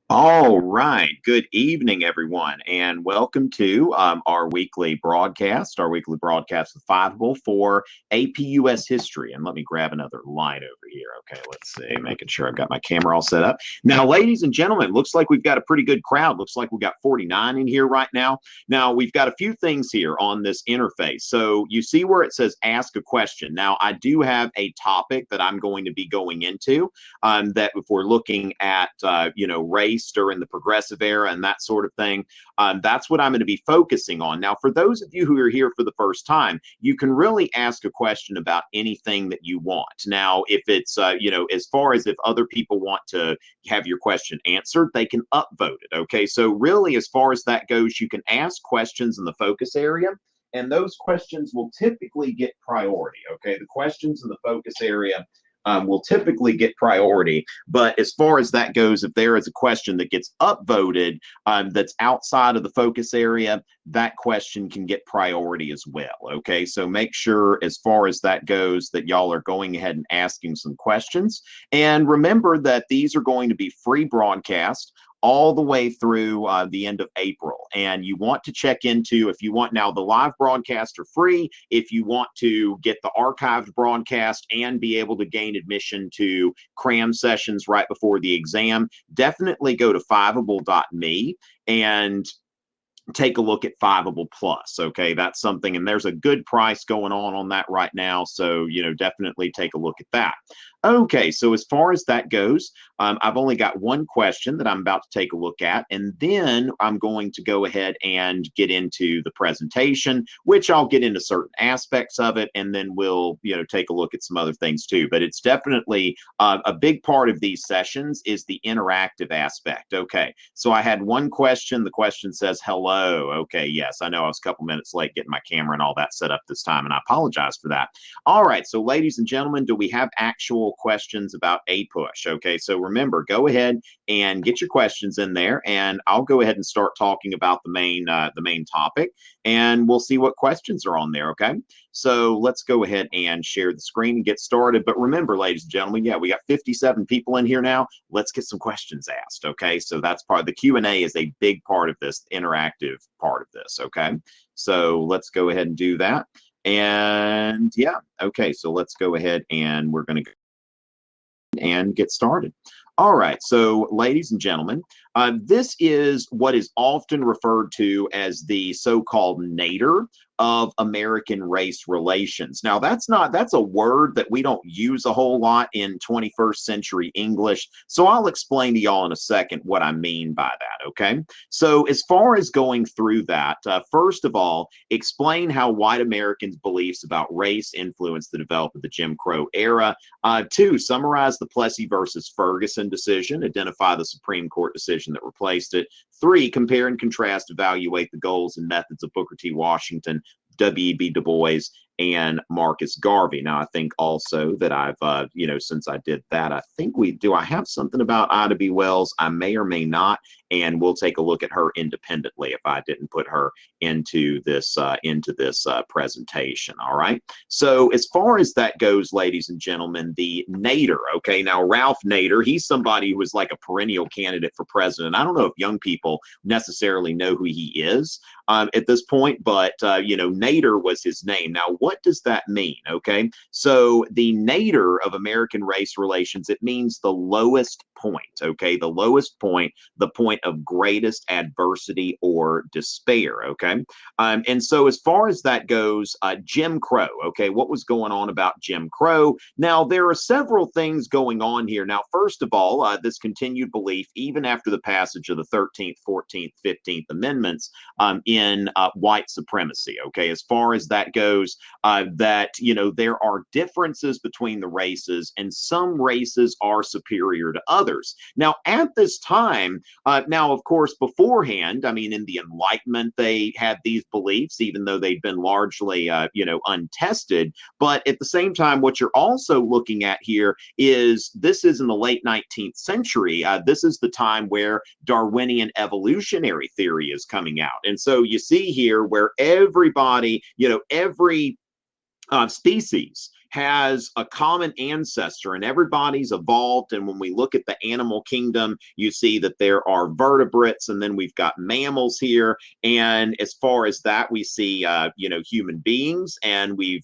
All right. Good evening, everyone, and welcome to our weekly broadcast with Fiveable for APUS history. And let me grab another light over here. Okay, let's see, making sure I've got my camera all set up. Now, ladies and gentlemen, looks like we've got a pretty good crowd. Looks like we've got 49 in here right now. Now, we've got a few things here on this interface. So you see where it says ask a question. Now, I do have a topic that I'm going to be going into that if we're looking at, race during the progressive era and that sort of thing, that's what I'm going to be focusing on. Now, for those of you who are here for the first time, you can really ask a question about anything that you want. Now, if it's, as far as if other people want to have your question answered, they can upvote it. Okay. So really, as far as that goes, you can ask questions in the focus area, and those questions will typically get priority. Okay. The questions in the focus area will typically get priority. But as far as that goes, if there is a question that gets upvoted that's outside of the focus area, that question can get priority as well. Okay, so make sure as far as that goes that y'all are going ahead and asking some questions. And remember that these are going to be free broadcasts all the way through the end of April. And you want to check into, if you want now, the live broadcasts are free. If you want to get the archived broadcast and be able to gain admission to cram sessions right before the exam, definitely go to fiveable.me and take a look at Fiveable Plus. Okay, that's something, and there's a good price going on that right now. So, definitely take a look at that. Okay, so as far as that goes, I've only got one question that I'm about to take a look at, and then I'm going to go ahead and get into the presentation, which I'll get into certain aspects of it, and then we'll, take a look at some other things too. But it's definitely a big part of these sessions is the interactive aspect. Okay, so I had one question. The question says, hello. Okay, yes, I know I was a couple minutes late getting my camera and all that set up this time, and I apologize for that. All right, so ladies and gentlemen, do we have actual questions about APUSH? Okay, so remember, go ahead and get your questions in there, and I'll go ahead and start talking about the main topic, and we'll see what questions are on there. Okay, so let's go ahead and share the screen and get started. But remember, ladies and gentlemen, yeah, we got 57 people in here now. Let's get some questions asked. Okay, so that's part of the Q&A is a big part of this interactive part of this. Okay, so let's go ahead and do that. And yeah, okay, so let's go ahead and we're going to and get started. All right, so ladies and gentlemen, this is what is often referred to as the so-called nadir of American race relations. Now, that's a word that we don't use a whole lot in 21st century English. So I'll explain to y'all in a second what I mean by that, okay? So as far as going through that, first of all, explain how white Americans' beliefs about race influenced the development of the Jim Crow era. Two, summarize the Plessy versus Ferguson decision, identify the Supreme Court decision that replaced it. Three, compare and contrast, evaluate the goals and methods of Booker T. Washington, W.E.B. Du Bois, and Marcus Garvey. Now, I think also that I've, since I did that, I think I have something about Ida B. Wells? I may or may not, and we'll take a look at her independently if I didn't put her into this presentation. All right. So as far as that goes, ladies and gentlemen, the Nadir. Okay. Now, Ralph Nadir, he's somebody who was like a perennial candidate for president. I don't know if young people necessarily know who he is at this point, but Nadir was his name. Now, what does that mean? Okay, so the nadir of American race relations, it means the lowest point. Okay, the lowest point, the point of greatest adversity or despair. Okay, and so as far as that goes, Jim Crow. Okay, what was going on about Jim Crow? Now, there are several things going on here. Now, first of all, this continued belief, even after the passage of the 13th, 14th, 15th Amendments, in white supremacy. Okay, as far as that goes, that there are differences between the races, and some races are superior to others. Now, at this time, now of course beforehand, I mean, in the Enlightenment, they had these beliefs, even though they'd been largely untested. But at the same time, what you're also looking at here is this is in the late 19th century. This is the time where Darwinian evolutionary theory is coming out, and so you see here where everybody, every species has a common ancestor, and everybody's evolved. And when we look at the animal kingdom, you see that there are vertebrates, and then we've got mammals here. And as far as that, we see, human beings, and we've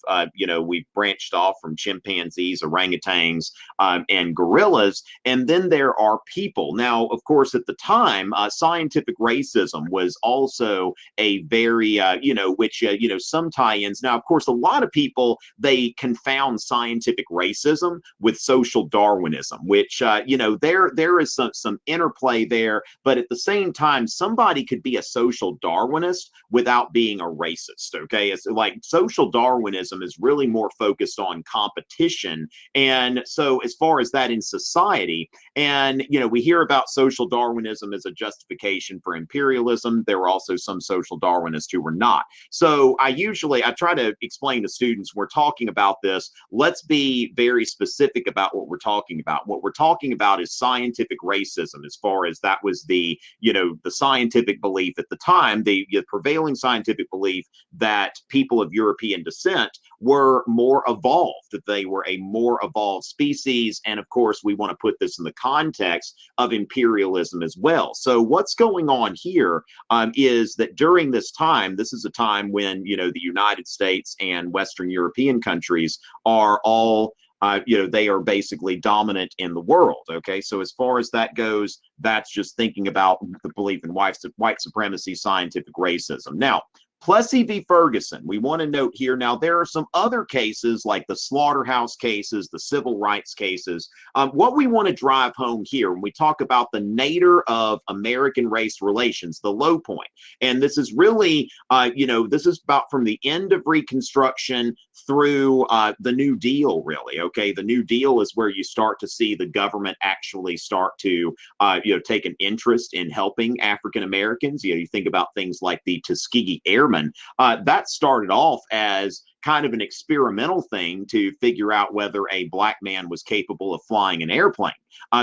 branched off from chimpanzees, orangutans, and gorillas. And then there are people. Now, of course, at the time, scientific racism was also a very, some tie-ins. Now, of course, a lot of people, they confound scientific racism with social Darwinism, which, there is some interplay there. But at the same time, somebody could be a social Darwinist without being a racist, okay? It's like social Darwinism is really more focused on competition. And so as far as that in society, and, we hear about social Darwinism as a justification for imperialism. There were also some social Darwinists who were not. So I try to explain to students, we're talking about this, let's be very specific about what we're talking about. What we're talking about is scientific racism, as far as that was the scientific belief at the time, the prevailing scientific belief that people of European descent were more evolved, that they were a more evolved species. And of course, we want to put this in the context of imperialism as well. So what's going on here is that during this time, this is a time when, the United States and Western European countries are all they are basically dominant in the world. Okay, so as far as that goes, that's just thinking about the belief in white supremacy, scientific racism. Now, Plessy v. Ferguson, we want to note here, now there are some other cases like the slaughterhouse cases, the civil rights cases. What we want to drive home here when we talk about the nadir of American race relations, the low point, and this is really, this is about from the end of Reconstruction through the New Deal, really. Okay, the New Deal is where you start to see the government actually start to, take an interest in helping African Americans. You think about things like the Tuskegee Airmen. That started off as kind of an experimental thing to figure out whether a black man was capable of flying an airplane,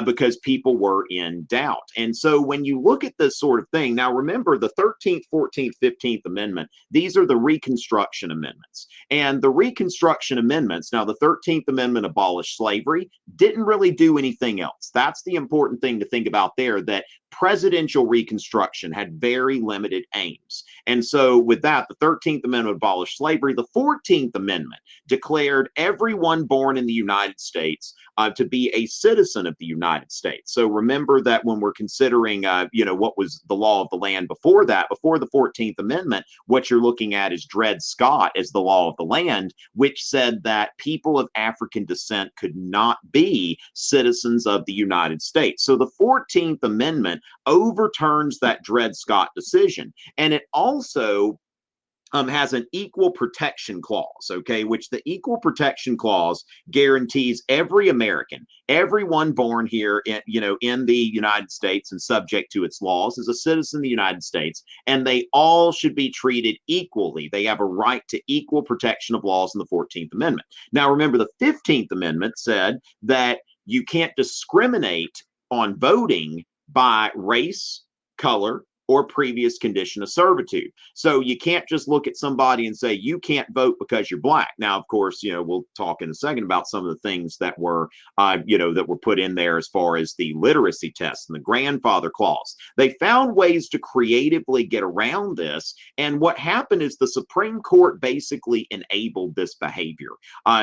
because people were in doubt. And so when you look at this sort of thing, now remember the 13th, 14th, 15th Amendment, these are the Reconstruction Amendments. And the Reconstruction Amendments, now the 13th Amendment abolished slavery, didn't really do anything else. That's the important thing to think about there, that presidential Reconstruction had very limited aims. And so with that, the 13th Amendment abolished slavery. The 14th Amendment declared everyone born in the United States to be a citizen of the United States. So remember that when we're considering, what was the law of the land before that, before the 14th Amendment, what you're looking at is Dred Scott as the law of the land, which said that people of African descent could not be citizens of the United States. So the 14th Amendment overturns that Dred Scott decision. And it also has an equal protection clause, okay, which the equal protection clause guarantees every American, everyone born here in the United States and subject to its laws is a citizen of the United States, and they all should be treated equally. They have a right to equal protection of laws in the 14th Amendment. Now, remember, the 15th Amendment said that you can't discriminate on voting by race, color, or previous condition of servitude. So you can't just look at somebody and say, you can't vote because you're black. Now, of course, we'll talk in a second about some of the things that were, that were put in there as far as the literacy test and the grandfather clause. They found ways to creatively get around this. And what happened is the Supreme Court basically enabled this behavior.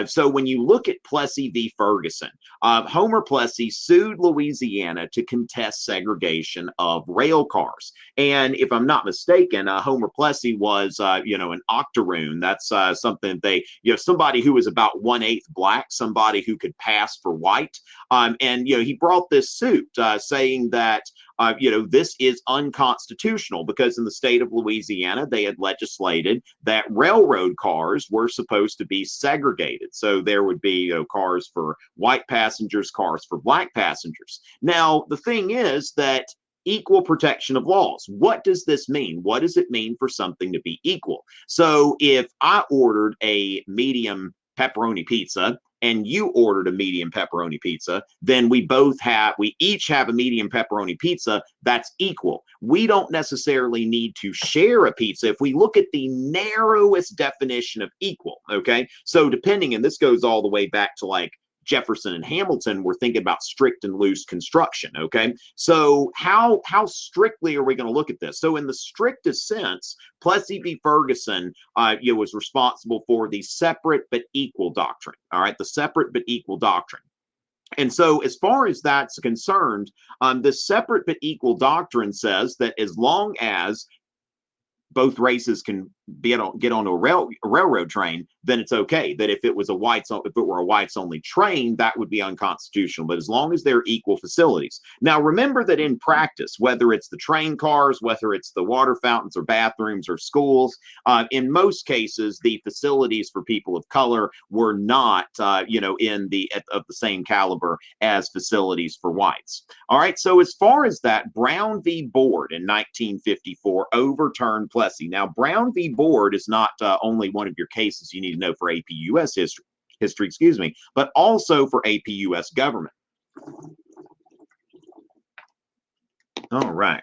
So when you look at Plessy v. Ferguson, Homer Plessy sued Louisiana to contest segregation of rail cars. And if I'm not mistaken, Homer Plessy was, an octoroon. That's something they, somebody who was about 1/8 black, somebody who could pass for white. And he brought this suit saying that, this is unconstitutional because in the state of Louisiana, they had legislated that railroad cars were supposed to be segregated. So there would be cars for white passengers, cars for black passengers. Now, the thing is that equal protection of laws. What does this mean? What does it mean for something to be equal? So if I ordered a medium pepperoni pizza and you ordered a medium pepperoni pizza, then we each have a medium pepperoni pizza that's equal. We don't necessarily need to share a pizza if we look at the narrowest definition of equal, okay? So depending, and this goes all the way back to like Jefferson and Hamilton, we're thinking about strict and loose construction, okay? So how strictly are we going to look at this? So in the strictest sense, Plessy v. Ferguson was responsible for the separate but equal doctrine, all right? The separate but equal doctrine. And so as far as that's concerned, the separate but equal doctrine says that as long as both races can get on a railroad train, then it's okay. That if it were a whites only train, that would be unconstitutional. But as long as they're equal facilities. Now remember that in practice, whether it's the train cars, whether it's the water fountains or bathrooms or schools, in most cases the facilities for people of color were not of the same caliber as facilities for whites. All right. So as far as that, Brown v. Board in 1954 overturned Plessy. Now Brown v. Board is not only one of your cases you need to know for APUS history, but also for APUS government. All right.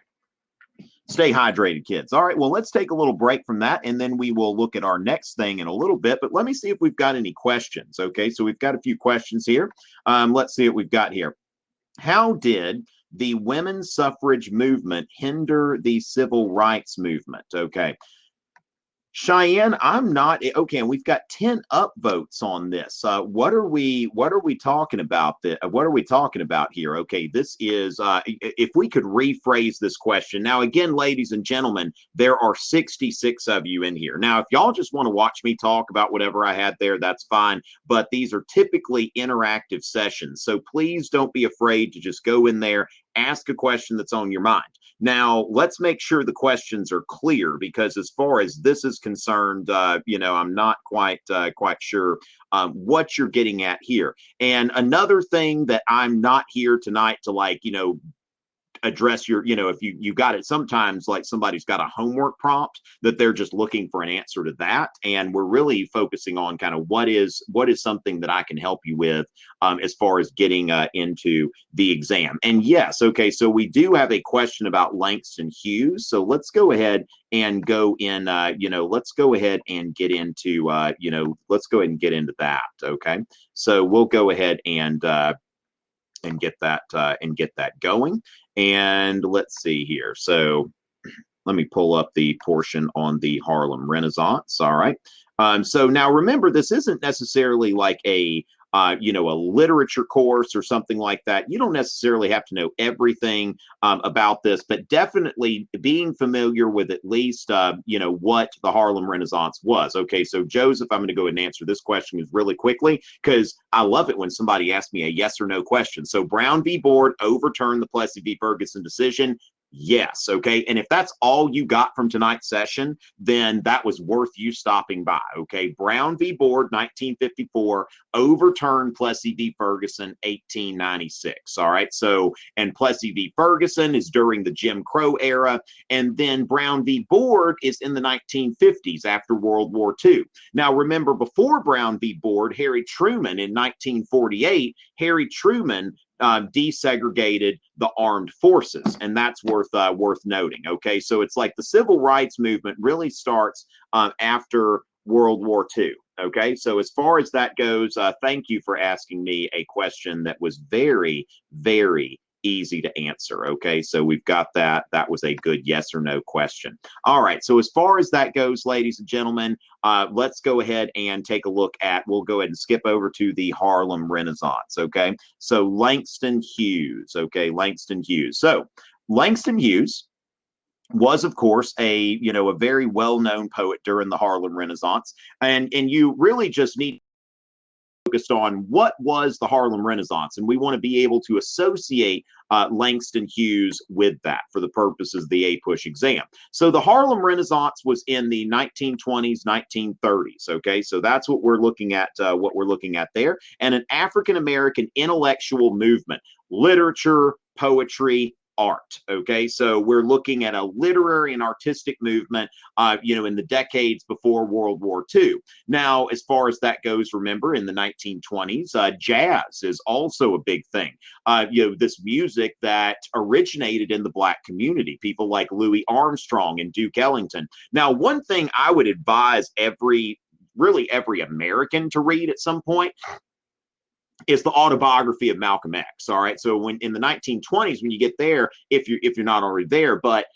Stay hydrated, kids. All right, well, let's take a little break from that, and then we will look at our next thing in a little bit. But let me see if we've got any questions. Okay, so we've got a few questions here. Let's see what we've got here. How did the women's suffrage movement hinder the civil rights movement? Okay. Cheyenne, I'm not okay, and we've got 10 upvotes on this. What are we talking about? What are we talking about here? Okay, this is if we could rephrase this question. Now, again, ladies and gentlemen, there are 66 of you in here. Now, if y'all just want to watch me talk about whatever I had there, that's fine. But these are typically interactive sessions, so please don't be afraid to just go in there, ask a question that's on your mind. Now, let's make sure the questions are clear, because as far as this is concerned, I'm not quite sure what you're getting at here. And another thing that I'm not here tonight to address your, if you got it, sometimes like somebody's got a homework prompt that they're just looking for an answer to that. And we're really focusing on kind of what is something that I can help you with as far as getting into the exam. And yes, okay, so we do have a question about Langston Hughes. So let's go ahead and go in, let's go ahead and get into, let's go ahead and get into that. Okay, so we'll go ahead and get that going. And let's see here. So let me pull up the portion on the Harlem Renaissance. All right. So now remember, this isn't necessarily like a literature course or something like that. You don't necessarily have to know everything about this, but definitely being familiar with at least, what the Harlem Renaissance was. Okay, so Joseph, I'm going to go ahead and answer this question really quickly, because I love it when somebody asks me a yes or no question. So Brown v. Board overturned the Plessy v. Ferguson decision. Yes. Okay. And if that's all you got from tonight's session, then that was worth you stopping by. Okay. Brown v. Board, 1954, overturned Plessy v. Ferguson, 1896. All right. So, and Plessy v. Ferguson is during the Jim Crow era. And then Brown v. Board is in the 1950s after World War II. Now, remember, before Brown v. Board, Harry Truman in 1948, Harry Truman desegregated the armed forces, and that's worth noting. Okay, so it's like the civil rights movement really starts after World War II. Okay, so as far as that goes, thank you for asking me a question that was very, very easy to answer. Okay, so we've got that. That was a good yes or no question. All right, so as far as that goes, ladies and gentlemen, let's go ahead and take a look at, we'll go ahead and skip over to the Harlem Renaissance. Okay, so Langston Hughes. Okay, Langston Hughes. So Langston Hughes was, of course, a very well-known poet during the Harlem Renaissance, and you really just need focused on what was the Harlem Renaissance, and we want to be able to associate Langston Hughes with that for the purposes of the APUSH exam. So the Harlem Renaissance was in the 1920s, 1930s. Okay, so that's what we're looking at. There, and an African American intellectual movement, literature, poetry, art. Okay, so we're looking at a literary and artistic movement, in the decades before World War II. Now, as far as that goes, remember in the 1920s, jazz is also a big thing. This music that originated in the Black community, people like Louis Armstrong and Duke Ellington. Now, one thing I would advise really every American to read at some point is the autobiography of Malcolm X. All right. So when in the 1920s, when you get there, if you're not already there, but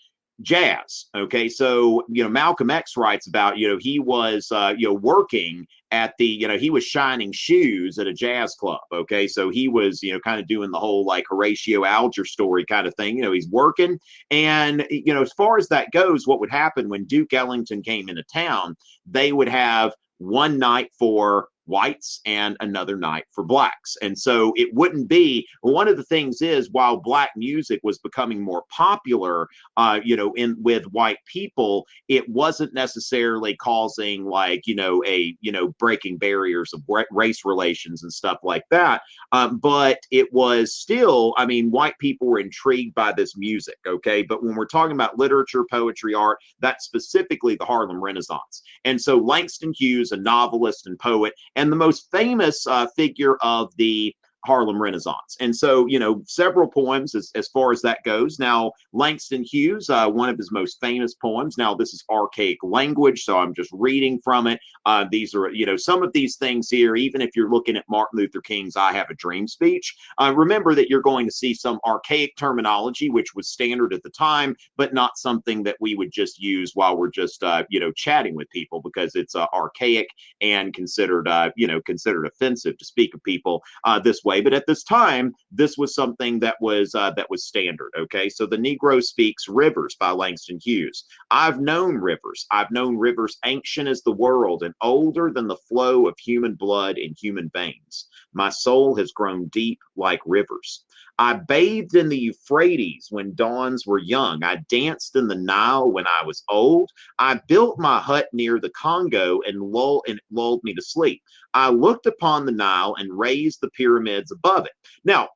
jazz. Okay. So, Malcolm X writes about, he was, working at he was shining shoes at a jazz club. Okay. So he was, kind of doing the whole like Horatio Alger story kind of thing. He's working. And, as far as that goes, what would happen when Duke Ellington came into town, they would have one night for whites and another night for blacks. And so it wouldn't be, one of the things is, while Black music was becoming more popular, with white people, it wasn't necessarily causing like, breaking barriers of race relations and stuff like that. But it was still, white people were intrigued by this music. Okay. But when we're talking about literature, poetry, art, that's specifically the Harlem Renaissance. And so Langston Hughes, a novelist and poet, and the most famous figure of the Harlem Renaissance. And so, several poems as far as that goes. Now, Langston Hughes, one of his most famous poems. Now, this is archaic language, so I'm just reading from it. These are, some of these things here, even if you're looking at Martin Luther King's I Have a Dream speech, remember that you're going to see some archaic terminology, which was standard at the time, but not something that we would just use while we're just, chatting with people, because it's archaic and considered offensive to speak of people this way. But at this time, this was something that was standard. Okay, so the Negro speaks rivers by Langston Hughes. I've known rivers ancient as the world and older than the flow of human blood in human veins. My soul has grown deep like rivers. I bathed in the Euphrates when dawns were young. I danced in the Nile when I was old. I built my hut near the Congo and lulled me to sleep. I looked upon the Nile and raised the pyramids above it. Now,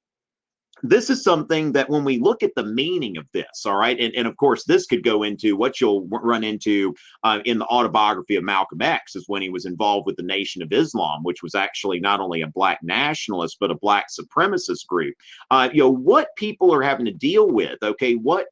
this is something that when we look at the meaning of this, all right, and of course, this could go into what you'll run into in the autobiography of Malcolm X, is when he was involved with the Nation of Islam, which was actually not only a Black nationalist, but a Black supremacist group. What people are having to deal with, okay, what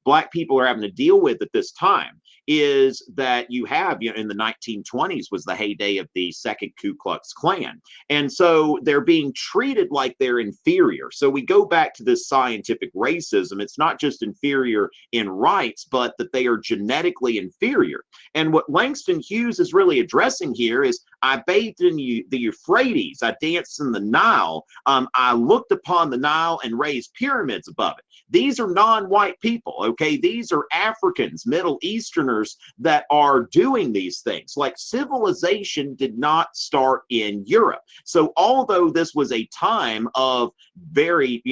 Black people are having to deal with at this time is that you have, in the 1920s was the heyday of the second Ku Klux Klan. And so they're being treated like they're inferior. So we go back to this scientific racism. It's not just inferior in rights, but that they are genetically inferior. And what Langston Hughes is really addressing here is, I bathed in the Euphrates. I danced in the Nile. I looked upon the Nile and raised pyramids above it. These are non-white people, okay? These are Africans, Middle Easterners that are doing these things. Like, civilization did not start in Europe. So although this was a time of very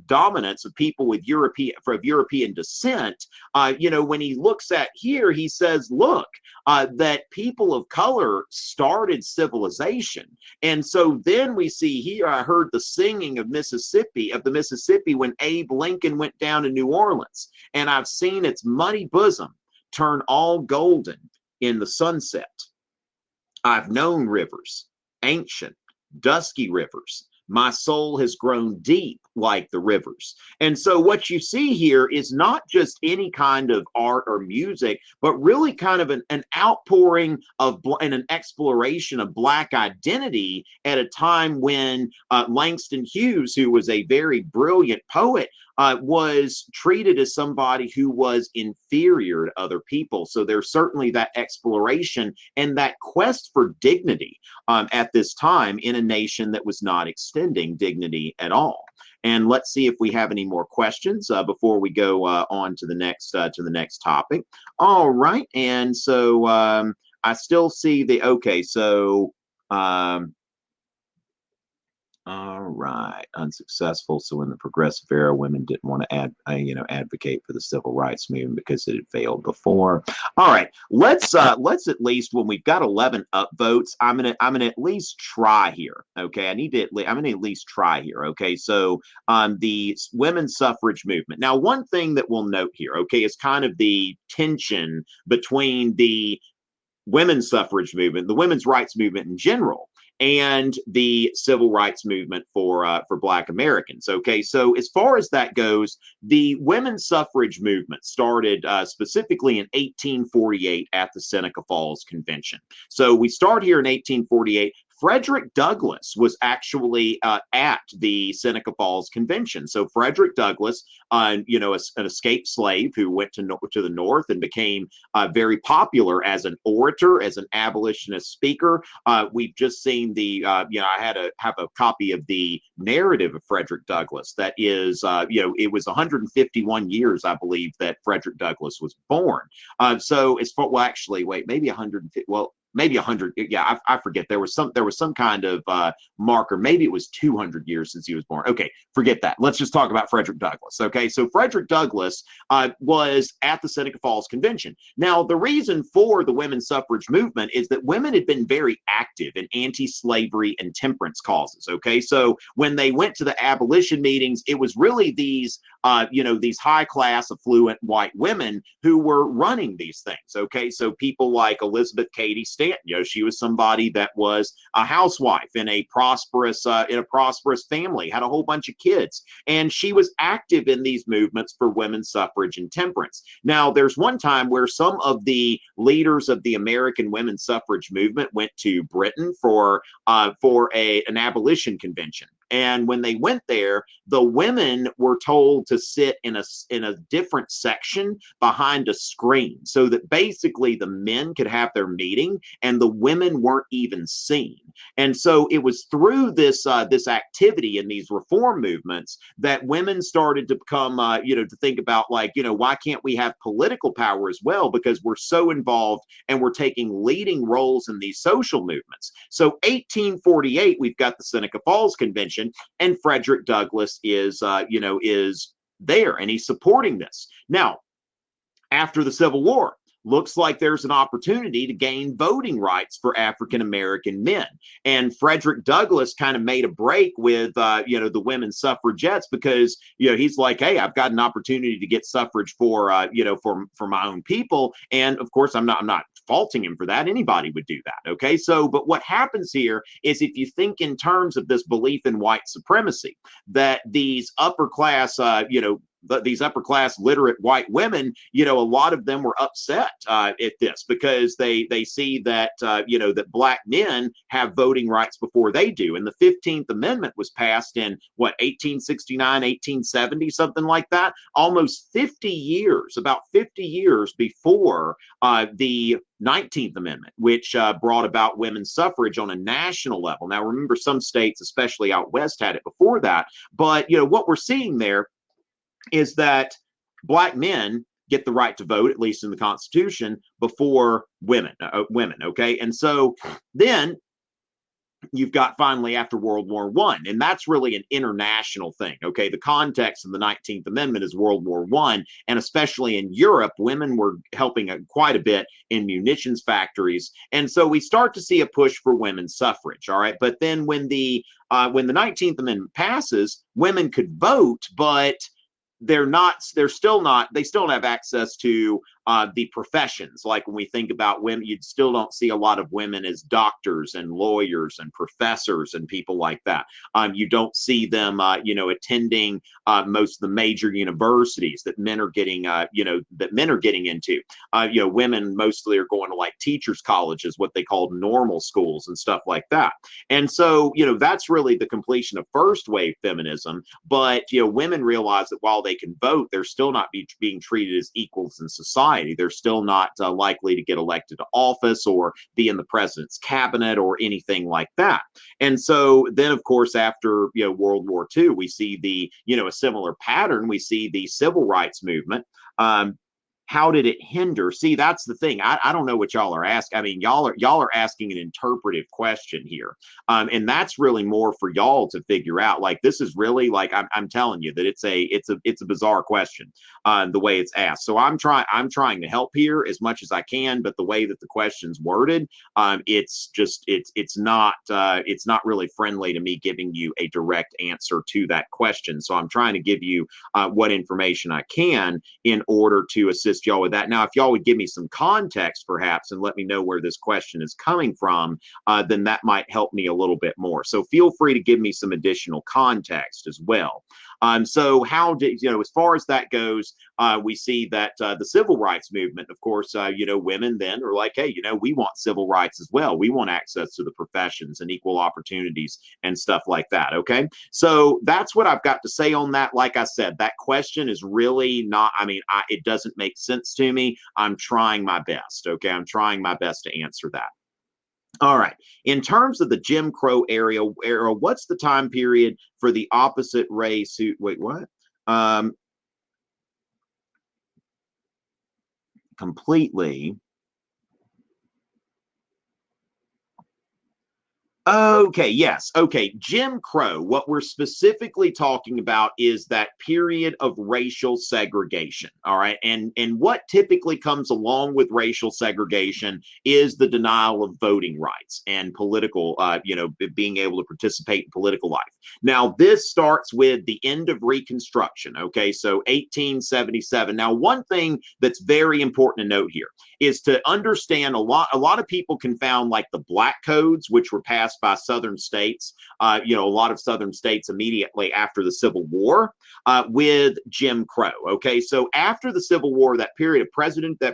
dominance of people with European descent, when he looks at here, he says, look, that people of color started civilization. And so then we see here, I heard the singing of the Mississippi when Abe Lincoln went down to New Orleans, and I've seen its muddy bosom turn all golden in the sunset. I've known rivers, ancient, dusky rivers. My soul has grown deep like the rivers. And so what you see here is not just any kind of art or music, but really kind of an outpouring of and an exploration of Black identity at a time when Langston Hughes, who was a very brilliant poet, was treated as somebody who was inferior to other people. So there's certainly that exploration and that quest for dignity at this time in a nation that was not extending dignity at all. And let's see if we have any more questions before we go on to the next topic. All right, and so I still see okay. So All right, unsuccessful. So in the progressive era, women didn't want to advocate for the civil rights movement because it had failed before. All right, let's at least, when we've got 11 upvotes, I'm gonna at least try here. Okay, I'm gonna at least try here. Okay, so the women's suffrage movement. Now, one thing that we'll note here, okay, is kind of the tension between the women's suffrage movement, the women's rights movement in general, and the civil rights movement for Black Americans. Okay, so as far as that goes, the women's suffrage movement started specifically in 1848 at the Seneca Falls Convention. So we start here in 1848. Frederick Douglass was actually at the Seneca Falls Convention. So Frederick Douglass, an escaped slave who went to the North and became very popular as an orator, as an abolitionist speaker. We've just seen I have a copy of the narrative of Frederick Douglass. That is, it was 151 years, I believe, that Frederick Douglass was born. So as far, well, actually, wait, maybe 150. Well, maybe 100. Yeah, I forget. There was some kind of marker. Maybe it was 200 years since he was born. Okay, forget that. Let's just talk about Frederick Douglass. Okay, so Frederick Douglass was at the Seneca Falls Convention. Now, the reason for the women's suffrage movement is that women had been very active in anti-slavery and temperance causes. Okay, so when they went to the abolition meetings, it was really these high-class, affluent white women who were running these things. Okay, so people like Elizabeth Cady Stanton. She was somebody that was a housewife in a prosperous family, had a whole bunch of kids, and she was active in these movements for women's suffrage and temperance. Now, there's one time where some of the leaders of the American women's suffrage movement went to Britain for an abolition convention. And when they went there, the women were told to sit in a different section behind a screen, so that basically the men could have their meeting and the women weren't even seen. And so it was through this activity in these reform movements that women started to become to think about, like, why can't we have political power as well, because we're so involved and we're taking leading roles in these social movements. So 1848, we've got the Seneca Falls Convention. And Frederick Douglass is there, and he's supporting this. Now, after the Civil War, looks like there's an opportunity to gain voting rights for African American men. And Frederick Douglass kind of made a break with, the women's suffragettes, because, he's like, hey, I've got an opportunity to get suffrage for my own people. And of course, I'm not faulting him for that. Anybody would do that. Okay. So, but what happens here is, if you think in terms of this belief in white supremacy, that these upper class, these upper class literate white women, a lot of them were upset at this, because they see that that Black men have voting rights before they do. And the 15th Amendment was passed in 1869, 1870, something like that, almost 50 years, about 50 years before the 19th Amendment, which brought about women's suffrage on a national level. Now, remember, some states, especially out west, had it before that. But what we're seeing there is that Black men get the right to vote, at least in the Constitution, before women. Okay, and so then you've got, finally, after World War I, and that's really an international thing. Okay, the context of the 19th Amendment is World War I, and especially in Europe, women were helping quite a bit in munitions factories, and so we start to see a push for women's suffrage. All right, but then when the 19th Amendment passes, women could vote, but they still don't have access to the professions. Like, when we think about women, you still don't see a lot of women as doctors and lawyers and professors and people like that. You don't see them, attending most of the major universities that men are getting, into. Women mostly are going to, like, teachers' colleges, what they call normal schools and stuff like that. And so, that's really the completion of first wave feminism. But, women realize that while they can vote, they're still not being treated as equals in society. They're still not likely to get elected to office or be in the president's cabinet or anything like that. And so then, of course, after World War II, we see a similar pattern. We see the civil rights movement. How did it hinder? See, that's the thing. I don't know what y'all are asking. I mean, y'all are asking an interpretive question here, and that's really more for y'all to figure out. Like, this is really like I'm telling you that it's a bizarre question, the way it's asked. So I'm trying to help here as much as I can, but the way that the question's worded, it's not really friendly to me giving you a direct answer to that question. So I'm trying to give you what information I can in order to assist y'all with that. Now, if y'all would give me some context, perhaps, and let me know where this question is coming from, then that might help me a little bit more. So feel free to give me some additional context as well. So how did, as far as that goes, we see that the civil rights movement, of course, women then are like, hey, we want civil rights as well. We want access to the professions and equal opportunities and stuff like that. Okay. So that's what I've got to say on that. Like I said, that question is really not, it doesn't make sense to me. I'm trying my best. Okay. I'm trying my best to answer that. All right. In terms of the Jim Crow era, what's the time period for the opposite race who, wait, what? Completely. Okay, yes. Okay, Jim Crow, what we're specifically talking about is that period of racial segregation, all right? And what typically comes along with racial segregation is the denial of voting rights and political, being able to participate in political life. Now, this starts with the end of Reconstruction, okay? So 1877. Now, one thing that's very important to note here is to understand a lot of people confound like the black codes, which were passed by southern states, a lot of southern states immediately after the Civil War, with Jim Crow. Okay, so after the Civil War, that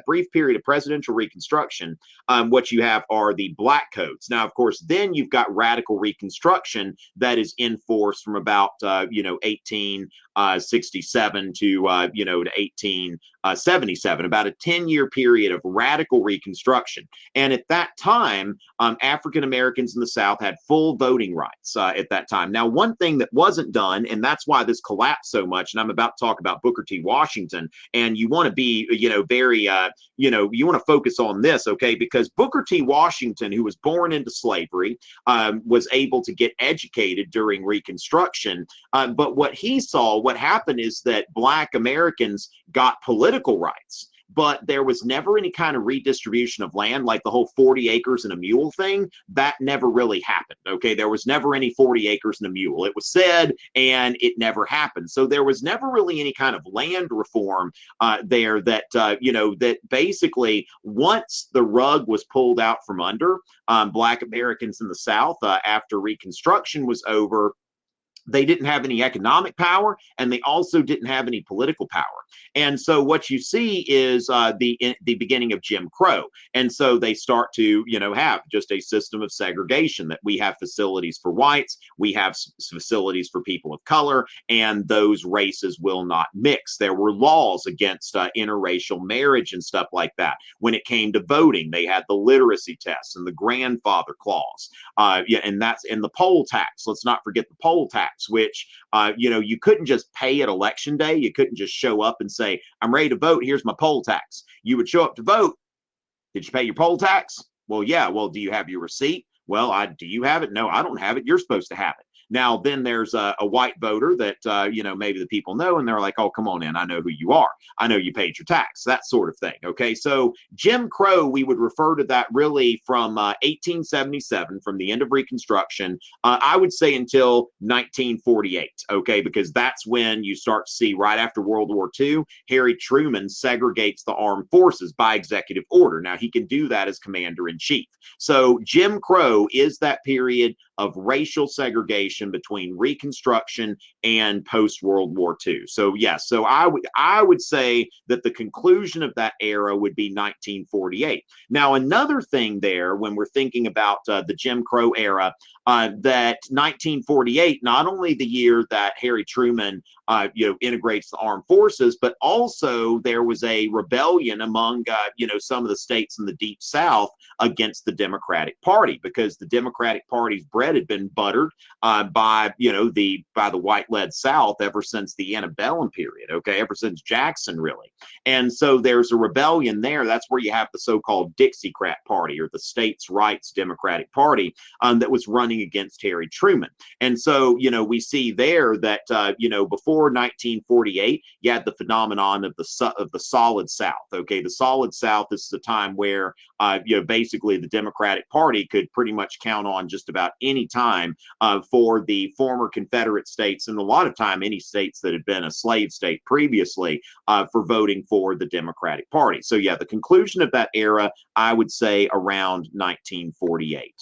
brief period of presidential Reconstruction, what you have are the black codes. Now, of course, then you've got radical Reconstruction that is in force from about 1867 to 1877, about a 10-year period of radical Reconstruction. And at that time, African Americans in the South had full voting rights at that time. Now, one thing that wasn't done, and that's why this collapsed so much, and I'm about to talk about Booker T. Washington, and you want to be, very, you want to focus on this, okay? Because Booker T. Washington, who was born into slavery, was able to get educated during Reconstruction. But what happened is that Black Americans got political rights, but there was never any kind of redistribution of land, like the whole 40 acres and a mule thing. That never really happened. Okay, there was never any 40 acres and a mule. It was said, and it never happened. So there was never really any kind of land reform there that that basically, once the rug was pulled out from under Black Americans in the South after Reconstruction was over, they didn't have any economic power, and they also didn't have any political power. And so what you see is the beginning of Jim Crow. And so they start to, have just a system of segregation, that we have facilities for whites, we have facilities for people of color, and those races will not mix. There were laws against interracial marriage and stuff like that. When it came to voting, they had the literacy tests and the grandfather clause. And that's in the poll tax. Let's not forget the poll tax, which, you couldn't just pay at election day. You couldn't just show up and say, I'm ready to vote. Here's my poll tax. You would show up to vote. Did you pay your poll tax? Well, yeah. Well, do you have your receipt? Well, do you have it? No, I don't have it. You're supposed to have it. Now, then there's a white voter that, maybe the people know, and they're like, oh, come on in. I know who you are. I know you paid your tax, that sort of thing. Okay, so Jim Crow, we would refer to that really from 1877, from the end of Reconstruction, I would say until 1948, okay, because that's when you start to see, right after World War II, Harry Truman segregates the armed forces by executive order. Now, he can do that as commander-in-chief. So Jim Crow is that period of racial segregation between Reconstruction and post-World War II. So yes, so I would say that the conclusion of that era would be 1948. Now, another thing there, when we're thinking about the Jim Crow era, that 1948, not only the year that Harry Truman integrates the armed forces, but also there was a rebellion among, some of the states in the Deep South against the Democratic Party, because the Democratic Party's bread had been buttered by the white-led South ever since the antebellum period, ever since Jackson, really. And so there's a rebellion there. That's where you have the so-called Dixiecrat Party, or the States' Rights Democratic Party, that was running against Harry Truman. And so, we see there that, before 1948, you had the phenomenon of the Solid South. The Solid South is the time where, basically the Democratic Party could pretty much count on just about any time for the former Confederate states, and a lot of time any states that had been a slave state previously, for voting for the Democratic Party. So yeah, the conclusion of that era, I would say around 1948.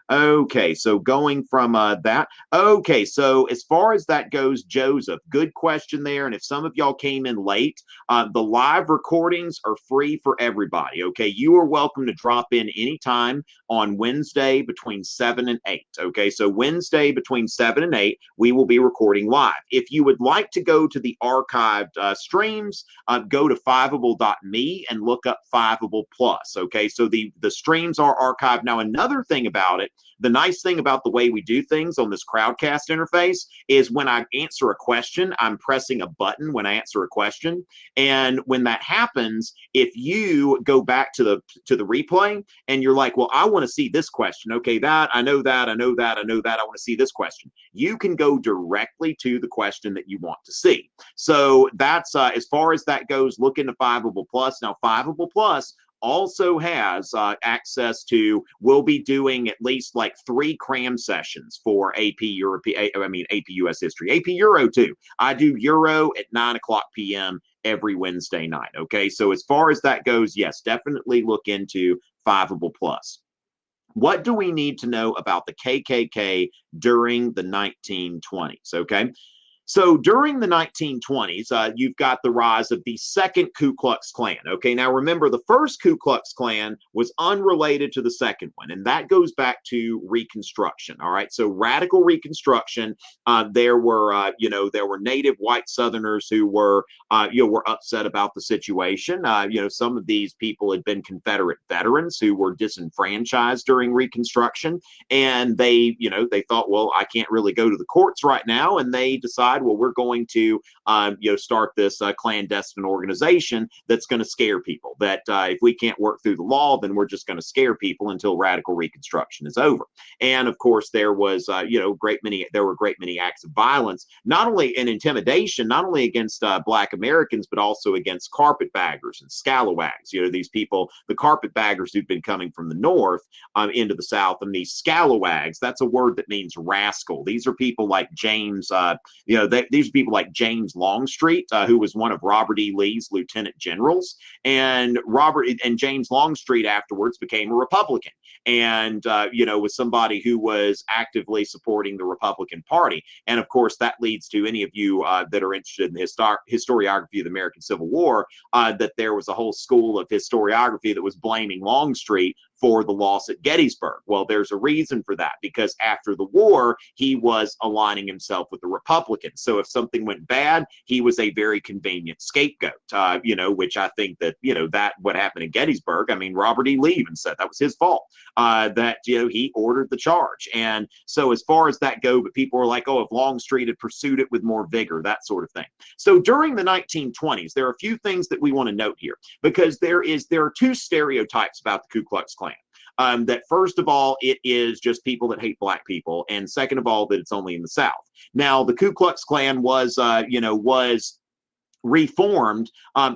Okay, so going from that. Okay, so as far as that goes, Joseph, good question there. And if some of y'all came in late, the live recordings are free for everybody. Okay, you are welcome to drop in anytime on Wednesday between 7 and 8. Okay, so Wednesday between 7 and 8, we will be recording live. If you would like to go to the archived streams, go to fiveable.me and look up Fiveable Plus. Okay, so the streams are archived. Now, another thing about it, the nice thing about the way we do things on this Crowdcast interface is when I answer a question, I'm pressing a button when I answer a question. And when that happens, if you go back to the replay and you're like, well, I want to see this question. Okay, I know that. I want to see this question. You can go directly to the question that you want to see. So that's, as far as that goes, look into Fiveable Plus. Now, Fiveable Plus also has access to, we'll be doing at least like 3 cram sessions for AP US history, AP Euro too. I do Euro at 9:00 p.m. every Wednesday night. Okay, so as far as that goes, yes, definitely look into Fiveable Plus. What do we need to know about the KKK during the 1920s? Okay. So during the 1920s, you've got the rise of the second Ku Klux Klan. Okay, now remember, the first Ku Klux Klan was unrelated to the second one, and that goes back to Reconstruction. All right, so radical Reconstruction. There were native white Southerners who were upset about the situation. Some of these people had been Confederate veterans who were disenfranchised during Reconstruction, and they thought, well, I can't really go to the courts right now, and they decided, well, we're going to start this clandestine organization that's going to scare people, that if we can't work through the law, then we're just going to scare people until radical Reconstruction is over. And of course, there was there were a great many acts of violence, not only in intimidation, not only against Black Americans, but also against carpetbaggers and scalawags. These people, the carpetbaggers who've been coming from the north into the South, and these scalawags, that's a word that means rascal. These are people like James, these are people like James Longstreet, who was one of Robert E. Lee's lieutenant generals, and James Longstreet afterwards became a Republican, and was somebody who was actively supporting the Republican Party. And of course, that leads to any of you that are interested in the historiography of the American Civil War, that there was a whole school of historiography that was blaming Longstreet for the loss at Gettysburg. Well, there's a reason for that, because after the war, he was aligning himself with the Republicans. So if something went bad, he was a very convenient scapegoat, which I think that, that what happened in Gettysburg, I mean, Robert E. Lee even said that was his fault, that, he ordered the charge. And so as far as that go, but people were like, oh, if Longstreet had pursued it with more vigor, that sort of thing. So during the 1920s, there are a few things that we want to note here, because there are 2 stereotypes about the Ku Klux Klan. That first of all, it is just people that hate Black people, and second of all, that it's only in the South. Now, the Ku Klux Klan was reformed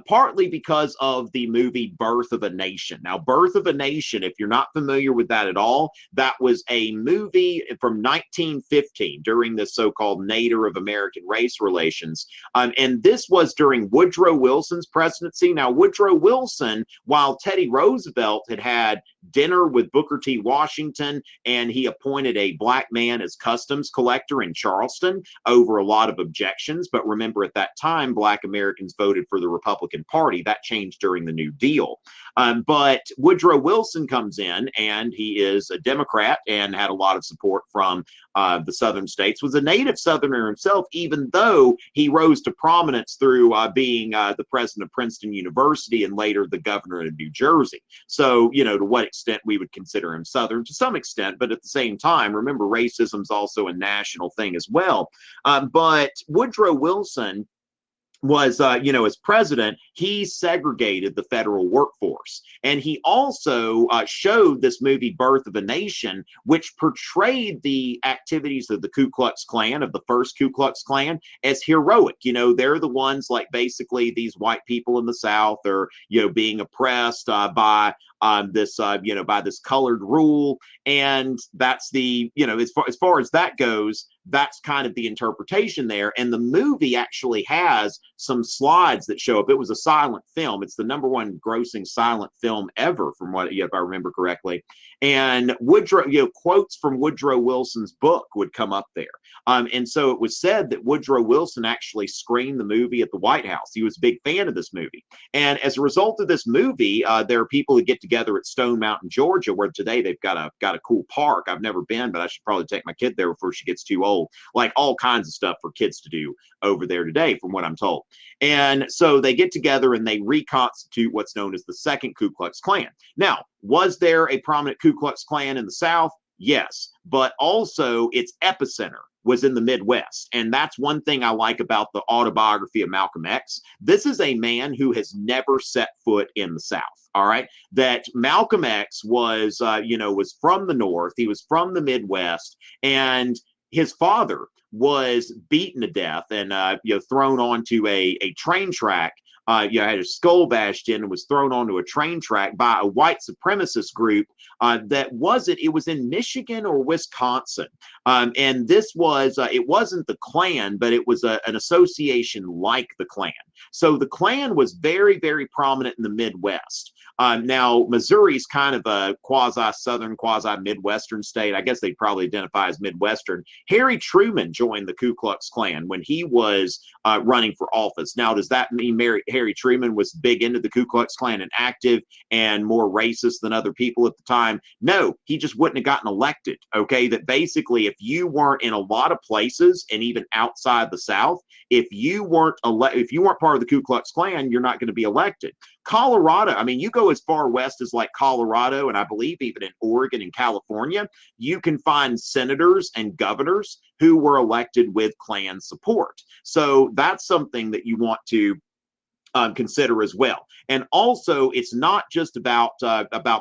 partly because of the movie Birth of a Nation. Now, Birth of a Nation, if you're not familiar with that at all, that was a movie from 1915 during the so-called nadir of American race relations. And this was during Woodrow Wilson's presidency. Now, Woodrow Wilson, while Teddy Roosevelt had dinner with Booker T. Washington, and he appointed a Black man as customs collector in Charleston over a lot of objections. But remember, at that time, Black Americans voted for the Republican Party. That changed during the New Deal. But Woodrow Wilson comes in, and he is a Democrat and had a lot of support from the southern states, was a native Southerner himself, even though he rose to prominence through being the president of Princeton University and later the governor of New Jersey. So, to what extent we would consider him Southern, to some extent, but at the same time, remember, racism is also a national thing as well. But Woodrow Wilson was, as president, he segregated the federal workforce. And he also showed this movie, Birth of a Nation, which portrayed the activities of the Ku Klux Klan, of the first Ku Klux Klan, as heroic. They're the ones, like, basically these white people in the South are, being oppressed by this, by this colored rule. And that's the, as far as that goes, that's kind of the interpretation there. And the movie actually has some slides that show up. It was a silent film. It's the #1 grossing silent film ever, from what, if I remember correctly. And Woodrow, quotes from Woodrow Wilson's book would come up there. And so it was said that Woodrow Wilson actually screened the movie at the White House. He was a big fan of this movie. And as a result of this movie, there are people who get together at Stone Mountain, Georgia, where today they've got a cool park. I've never been, but I should probably take my kid there before she gets too old. Like, all kinds of stuff for kids to do over there today, from what I'm told. And so they get together and they reconstitute what's known as the second Ku Klux Klan. Now, was there a prominent Ku Klux Klan in the South? Yes, but also its epicenter was in the Midwest. And that's one thing I like about the autobiography of Malcolm X. This is a man who has never set foot in the South. All right. That Malcolm X was, was from the North. He was from the Midwest, and his father was beaten to death and, thrown onto a train track. Had his skull bashed in and was thrown onto a train track by a white supremacist group it was in Michigan or Wisconsin. And this was, it wasn't the Klan, but it was an association like the Klan. So the Klan was very, very prominent in the Midwest. Now, Missouri's kind of a quasi-Southern, quasi-Midwestern state. I guess they'd probably identify as Midwestern. Harry Truman joined the Ku Klux Klan when he was running for office. Now, does that mean Harry Truman was big into the Ku Klux Klan and active and more racist than other people at the time? No, he just wouldn't have gotten elected. Okay, that basically, if you weren't in a lot of places and even outside the South, if you weren't part of the Ku Klux Klan, you're not going to be elected. Colorado, I mean, you go as far west as like Colorado, and I believe even in Oregon and California, you can find senators and governors who were elected with Klan support. So that's something that you want to consider as well. And also, it's not just about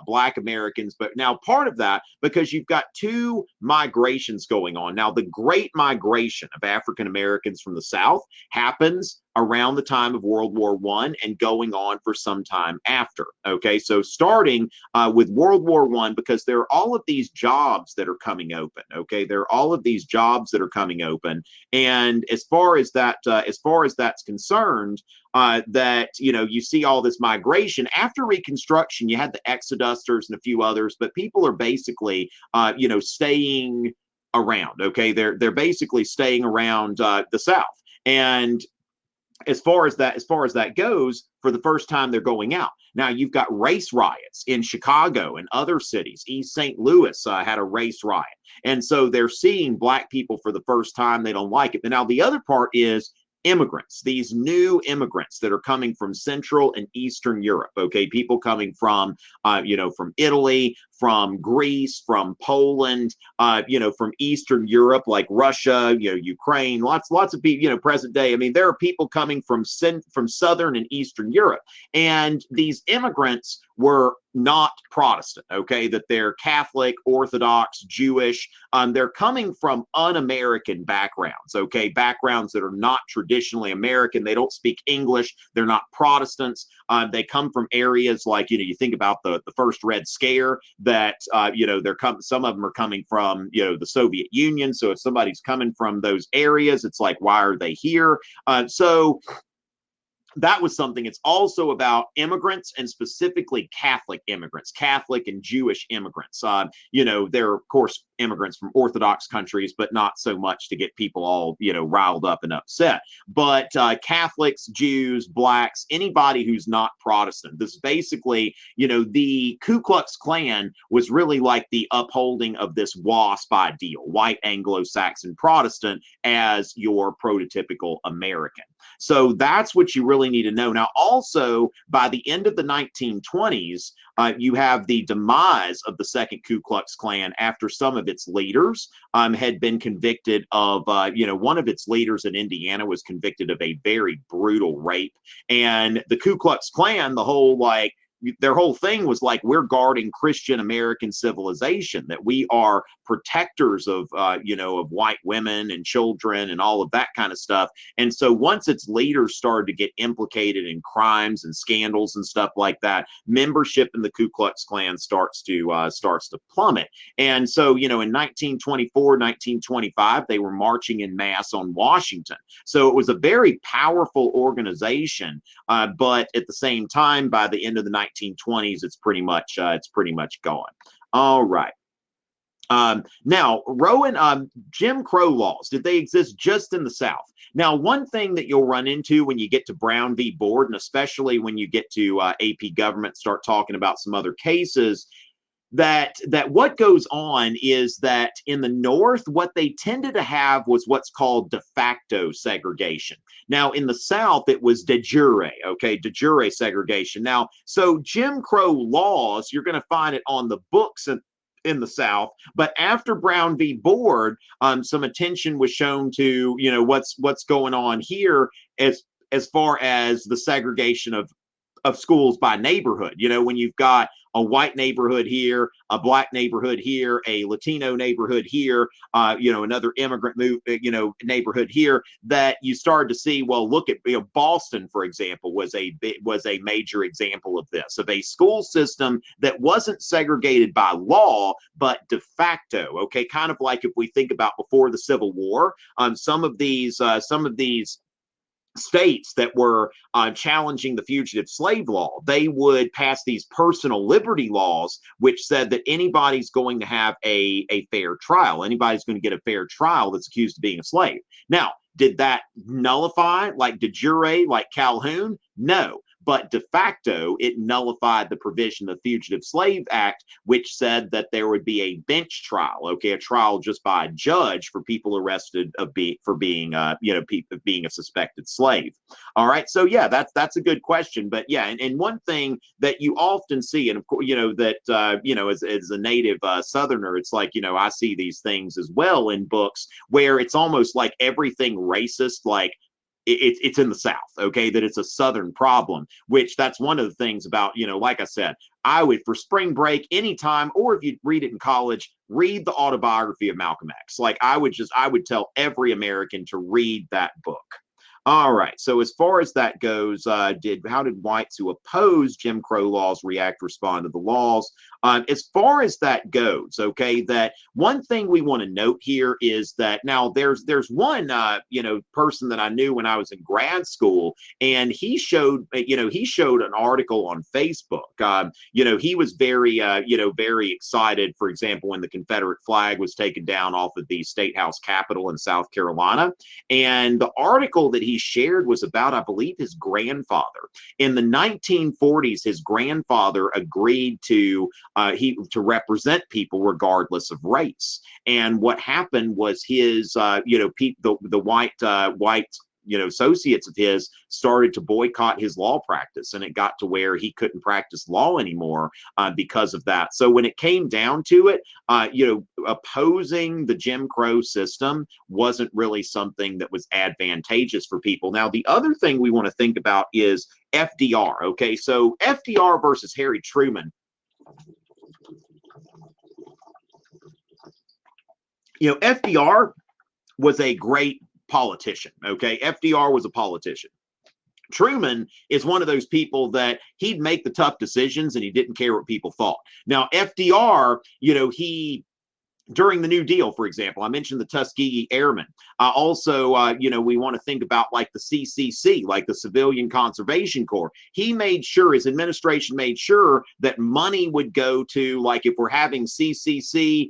Black Americans, but now part of that, because you've got two migrations going on. Now, the Great Migration of African Americans from the South happens around the time of World War I and going on for some time after. Okay, so starting with World War I, because there are all of these jobs that are coming open. Okay, there are all of these jobs that are coming open, and as far as that's concerned, that you see all this migration after Reconstruction. You had the Exodusters and a few others, but people are basically staying around. Okay, they're basically staying around the South. And as far as that goes, for the first time, they're going out. Now, you've got race riots in Chicago and other cities. East St. Louis had a race riot. And so they're seeing Black people for the first time. They don't like it. But now the other part is immigrants, these new immigrants that are coming from Central and Eastern Europe. Okay, people coming from, from Italy, from Greece, from Poland, from Eastern Europe, like Russia, Ukraine, lots of people, present day. I mean, there are people coming from Southern and Eastern Europe, and these immigrants were not Protestant, okay, that they're Catholic, Orthodox, Jewish. They're coming from un-American backgrounds, okay, backgrounds that are not traditionally American. They don't speak English. They're not Protestants. They come from areas like, you think about the first Red Scare, that, some of them are coming from, the Soviet Union. So if somebody's coming from those areas, it's like, why are they here? So that was something. It's also about immigrants, and specifically Catholic immigrants, Catholic and Jewish immigrants. There are, of course, immigrants from Orthodox countries, but not so much to get people all, riled up and upset. But Catholics, Jews, blacks, anybody who's not Protestant. This is basically, the Ku Klux Klan was really like the upholding of this WASP ideal, white Anglo-Saxon Protestant, as your prototypical American. So that's what you really need to know. Now, also, by the end of the 1920s, you have the demise of the second Ku Klux Klan after some of its leaders had been convicted of, one of its leaders in Indiana was convicted of a very brutal rape. And the Ku Klux Klan, their whole thing was like, we're guarding Christian American civilization, that we are protectors of, of white women and children and all of that kind of stuff. And so once its leaders started to get implicated in crimes and scandals and stuff like that, membership in the Ku Klux Klan starts to plummet. And so, in 1924, 1925, they were marching in mass on Washington. So it was a very powerful organization. But at the same time, by the end of the 1920s, it's pretty much gone. All right. Now, Rowan, Jim Crow laws, did they exist just in the South? Now, one thing that you'll run into when you get to Brown v. Board, and especially when you get to AP government, start talking about some other cases, that what goes on is that in the North, what they tended to have was what's called de facto segregation. Now, in the South, it was de jure, de jure segregation. Now, so Jim Crow laws, you're going to find it on the books in the South, but after Brown v. Board, some attention was shown to, what's going on here as far as the segregation of schools by neighborhood. When you've got a white neighborhood here, a black neighborhood here, a Latino neighborhood here, another immigrant neighborhood here, that you started to see, well, look at, Boston, for example, was a major example of this, of a school system that wasn't segregated by law, but de facto, kind of like if we think about before the Civil War, some of these states that were challenging the fugitive slave law, they would pass these personal liberty laws, which said that anybody's going to have a fair trial. Anybody's going to get a fair trial that's accused of being a slave. Now, did that nullify, like de jure, like Calhoun? No. But de facto, it nullified the provision of the Fugitive Slave Act, which said that there would be a bench trial, a trial just by a judge for people arrested for being a suspected slave. All right, so yeah, that's a good question. But yeah, and one thing that you often see, and of course, as a native Southerner, it's like, I see these things as well in books where it's almost like everything racist, like, it's in the South, that it's a Southern problem, which that's one of the things about, like I said, I would, for spring break, anytime, or if you read it in college, read the autobiography of Malcolm X. Like I would tell every American to read that book. All right. So as far as that goes, how did whites who oppose Jim Crow laws react, respond to the laws? As far as that goes, that one thing we want to note here is that now there's one person that I knew when I was in grad school, and he showed an article on Facebook. He was very excited, for example, when the Confederate flag was taken down off of the State House Capitol in South Carolina, and the article that he shared was about, I believe, his grandfather. In the 1940s, his grandfather agreed to represent people regardless of race. And what happened was his, the white associates of his started to boycott his law practice, and it got to where he couldn't practice law anymore because of that. So when it came down to it, opposing the Jim Crow system wasn't really something that was advantageous for people. Now, the other thing we want to think about is FDR. So FDR versus Harry Truman. FDR was a great politician. FDR was a politician. Truman is one of those people that he'd make the tough decisions and he didn't care what people thought. Now, FDR, he during the New Deal, for example, I mentioned the Tuskegee Airmen. Also, we want to think about like the CCC, like the Civilian Conservation Corps. He made sure, his administration made sure that money would go to, like if we're having CCC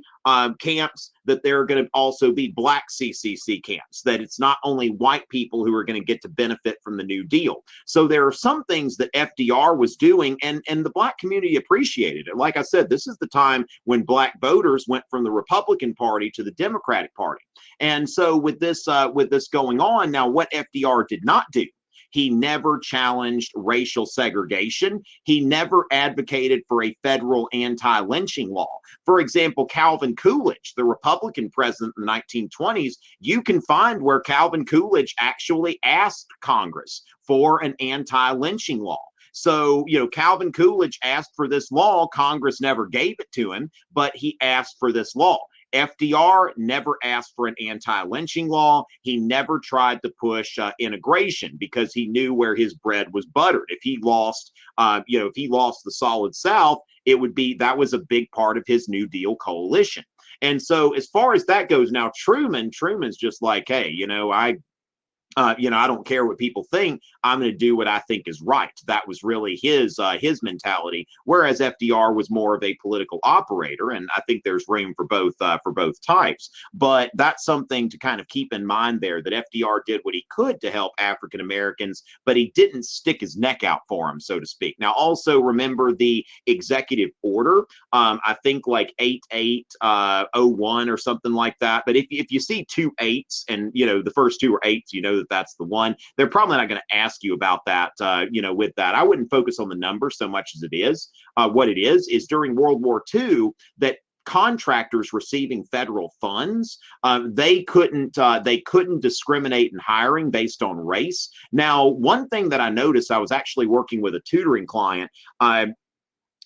camps, that there are going to also be black CCC camps, that it's not only white people who are going to get to benefit from the New Deal. So there are some things that FDR was doing, and the black community appreciated it. Like I said, this is the time when black voters went from the Republican Party to the Democratic Party. And so with this going on, now what FDR did not do, he never challenged racial segregation. He never advocated for a federal anti-lynching law. For example, Calvin Coolidge, the Republican president in the 1920s, you can find where Calvin Coolidge actually asked Congress for an anti-lynching law. So, Calvin Coolidge asked for this law. Congress never gave it to him, but he asked for this law. FDR never asked for an anti-lynching law. He never tried to push integration because he knew where his bread was buttered. If he lost, if he lost the Solid South, that was a big part of his New Deal coalition. And so, as far as that goes, now Truman's just like, hey, I don't care what people think. I'm going to do what I think is right. That was really his mentality. Whereas FDR was more of a political operator, and I think there's room for both types. But that's something to kind of keep in mind there, that FDR did what he could to help African Americans, but he didn't stick his neck out for them, so to speak. Now, also remember the executive order. I think like 8801 or something like that. But if you see 2 8s and the first 2 are 8s, that's the one. They're probably not going to ask you about that, with that. I wouldn't focus on the number so much as it is. What it is during World War II that contractors receiving federal funds, they couldn't discriminate in hiring based on race. Now, one thing that I noticed, I was actually working with a tutoring client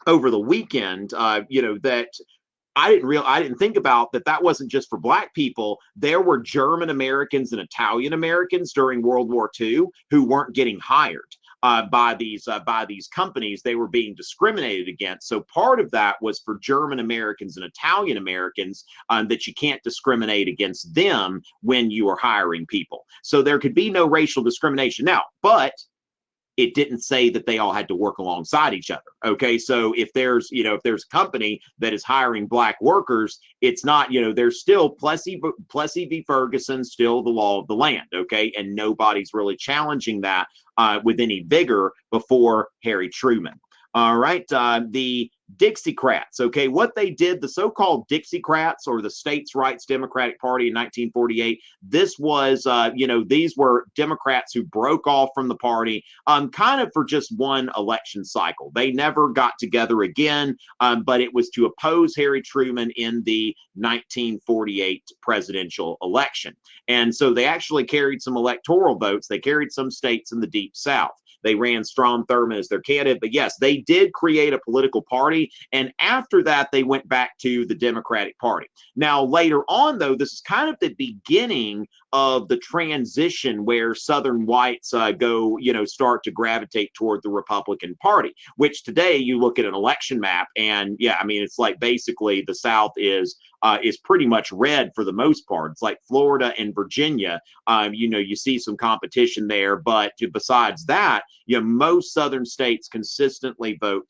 over the weekend, that I didn't think about that wasn't just for black people. There were German Americans and Italian Americans during World War II who weren't getting hired by these companies. They were being discriminated against. So part of that was for German Americans and Italian Americans, that you can't discriminate against them when you are hiring people. So there could be no racial discrimination. Now, but it didn't say that they all had to work alongside each other. Okay, so if there's a company that is hiring black workers, it's not, there's still Plessy v. Ferguson, still the law of the land. Okay, and nobody's really challenging that with any vigor before Harry Truman. All right, the Dixiecrats, okay, what they did, the so-called Dixiecrats, or the States' Rights Democratic Party in 1948, this was, these were Democrats who broke off from the party kind of for just one election cycle. They never got together again, but it was to oppose Harry Truman in the 1948 presidential election. And so they actually carried some electoral votes. They carried some states in the Deep South. They ran Strom Thurmond as their candidate. But yes, they did create a political party. And after that, they went back to the Democratic Party. Now, later on, though, this is kind of the beginning of the transition where Southern whites start to gravitate toward the Republican Party, which today you look at an election map and, yeah, I mean, it's like basically the South is pretty much red for the most part. It's like Florida and Virginia, you see some competition there, but besides that, most Southern states consistently vote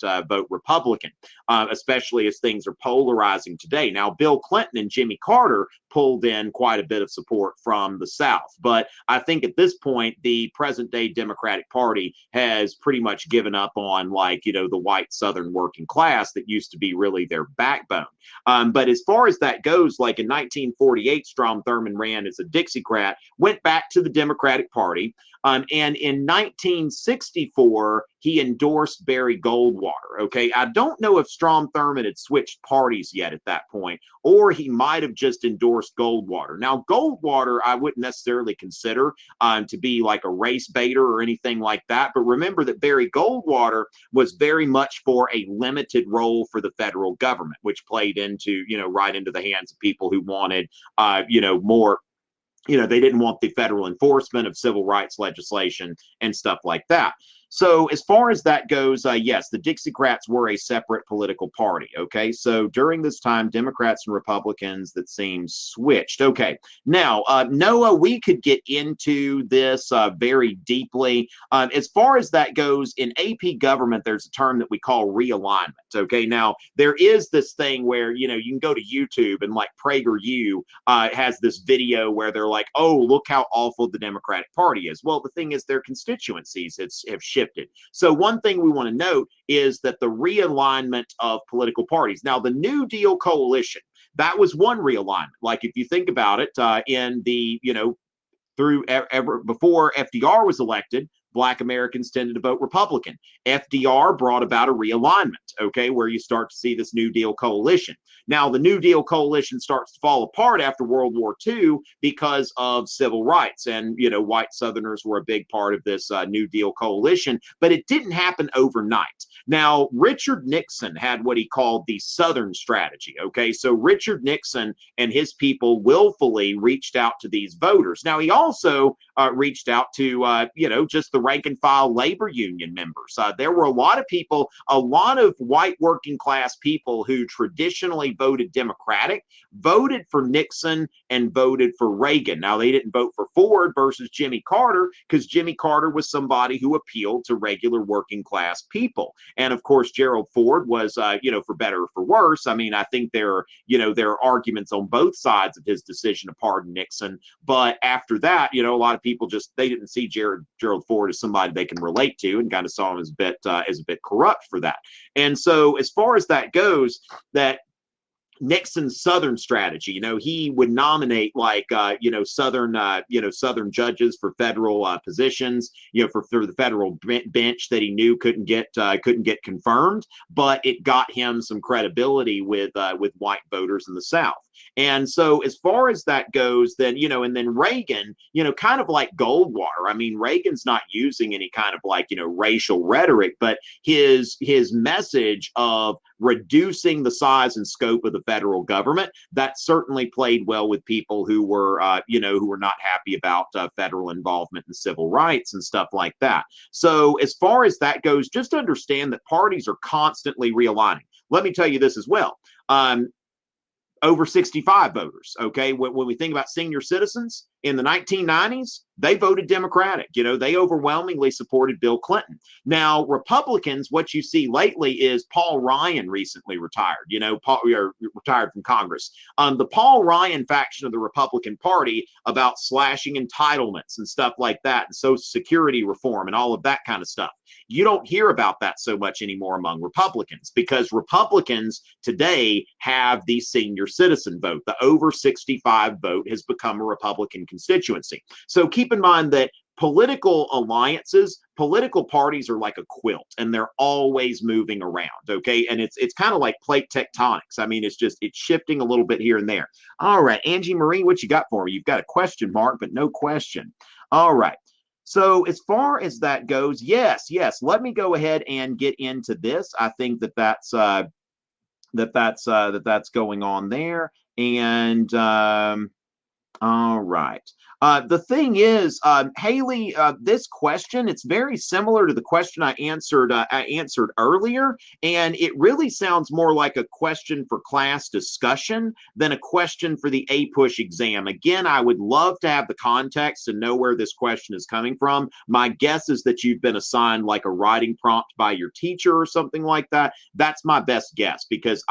Republican, especially as things are polarizing today. Now, Bill Clinton and Jimmy Carter pulled in quite a bit of support from the South, but I think at this point, the present day Democratic Party has pretty much given up on the white Southern working class that used to be really their backbone. But as far as that goes, like in 1948, Strom Thurmond ran as a Dixiecrat, went back to the Democratic Party. And in 1964, he endorsed Barry Goldwater. Okay, I don't know if Strom Thurmond had switched parties yet at that point, or he might have just endorsed Goldwater. Now, Goldwater, I wouldn't necessarily consider to be like a race baiter or anything like that. But remember that Barry Goldwater was very much for a limited role for the federal government, which played into, right into the hands of people who wanted, more. They didn't want the federal enforcement of civil rights legislation and stuff like that. So as far as that goes, yes, the Dixiecrats were a separate political party. Okay, so during this time, Democrats and Republicans, that seems switched. Okay, now Noah, we could get into this very deeply. As far as that goes, in AP government, there's a term that we call realignment. Okay, now there is this thing where you can go to YouTube and like PragerU has this video where they're like, oh, look how awful the Democratic Party is. Well, the thing is, their constituencies have shifted. So one thing we want to note is that the realignment of political parties. Now, the New Deal coalition, that was one realignment. Like if you think about it, in the before FDR was elected, Black Americans tended to vote Republican. FDR brought about a realignment, okay, where you start to see this New Deal coalition. Now, the New Deal coalition starts to fall apart after World War II because of civil rights. And, white Southerners were a big part of this New Deal coalition, but it didn't happen overnight. Now, Richard Nixon had what he called the Southern strategy, okay? So Richard Nixon and his people willfully reached out to these voters. Now, he also reached out to, just the rank and file labor union members. There were a lot of people, a lot of white working class people who traditionally voted Democratic, voted for Nixon and voted for Reagan. Now, they didn't vote for Ford versus Jimmy Carter because Jimmy Carter was somebody who appealed to regular working class people. And of course, Gerald Ford was, for better or for worse. I mean, I think there are arguments on both sides of his decision to pardon Nixon. But after that, a lot of people they didn't see Gerald Ford as somebody they can relate to, and kind of saw him as a bit corrupt for that. And so as far as that goes, that Nixon's Southern strategy, he would nominate Southern judges for federal positions, for the federal bench that he knew couldn't get confirmed, but it got him some credibility with white voters in the South. And so as far as that goes, then, and then Reagan, kind of like Goldwater. I mean, Reagan's not using any kind of racial rhetoric, but his message of reducing the size and scope of the federal government, that certainly played well with people who were not happy about federal involvement in civil rights and stuff like that. So as far as that goes, just understand that parties are constantly realigning. Let me tell you this as well. Over 65 voters, okay? When we think about senior citizens in the 1990s, they voted Democratic. They overwhelmingly supported Bill Clinton. Now, Republicans, what you see lately is Paul Ryan recently retired, retired from Congress. The Paul Ryan faction of the Republican Party about slashing entitlements and stuff like that, and Social Security reform and all of that kind of stuff. You don't hear about that so much anymore among Republicans because Republicans today have the senior citizen vote. The over 65 vote has become a Republican constituency. So keep in mind that political alliances, political parties are like a quilt and they're always moving around, okay? And it's kind of like plate tectonics. I mean, it's shifting a little bit here and there. All right, Angie Marie, what you got for me? You've got a question mark, but no question. All right. So as far as that goes, yes, let me go ahead and get into this. I think that's going on there. And all right. The thing is, Haley, this question, it's very similar to the question I answered earlier, and it really sounds more like a question for class discussion than a question for the APUSH exam. Again, I would love to have the context and know where this question is coming from. My guess is that you've been assigned like a writing prompt by your teacher or something like that. That's my best guess because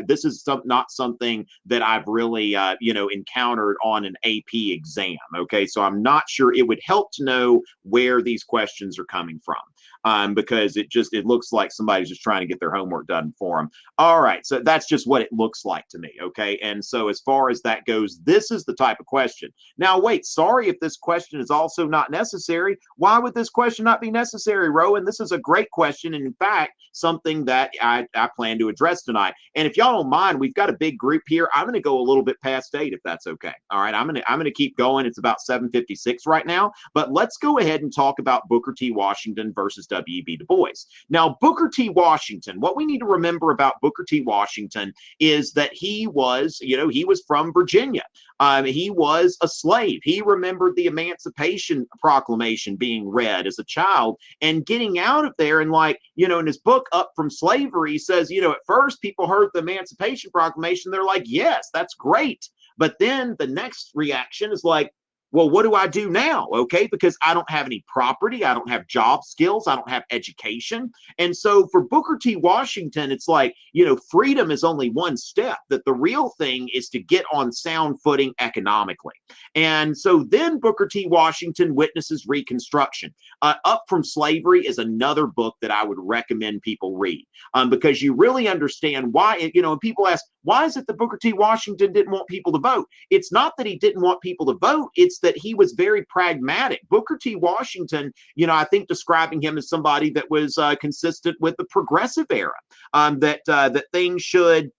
this is not something that I've really encountered on an AP exam. Okay, so I'm not sure. It would help to know where these questions are coming from because it looks like somebody's just trying to get their homework done for them. All right, so that's just what it looks like to me, okay? And so as far as that goes, this is the type of question. Now, wait, sorry if this question is also not necessary. Why would this question not be necessary, Rowan? This is a great question, and in fact, something that I plan to address tonight. And if y'all don't mind, we've got a big group here. I'm going to go a little bit past 8 if that's okay. All right, I'm going to keep going. It's about 7:56 right now, but let's go ahead and talk about Booker T. Washington versus W.E.B. Du Bois. Now, Booker T. Washington, what we need to remember about Booker T. Washington is that he was, he was from Virginia. He was a slave. He remembered the Emancipation Proclamation being read as a child and getting out of there. And in his book, Up from Slavery, he says, at first people heard the Emancipation Proclamation. They're like, yes, that's great. But then the next reaction is like, well, what do I do now? Okay, because I don't have any property, I don't have job skills, I don't have education. And so for Booker T. Washington, it's like, freedom is only one step, that the real thing is to get on sound footing economically. And so then Booker T. Washington witnesses Reconstruction. Up from Slavery is another book that I would recommend people read, because you really understand why, and people ask, why is it that Booker T. Washington didn't want people to vote? It's not that he didn't want people to vote, it's that he was very pragmatic. Booker T. Washington, I think describing him as somebody that was consistent with the progressive era, that things should,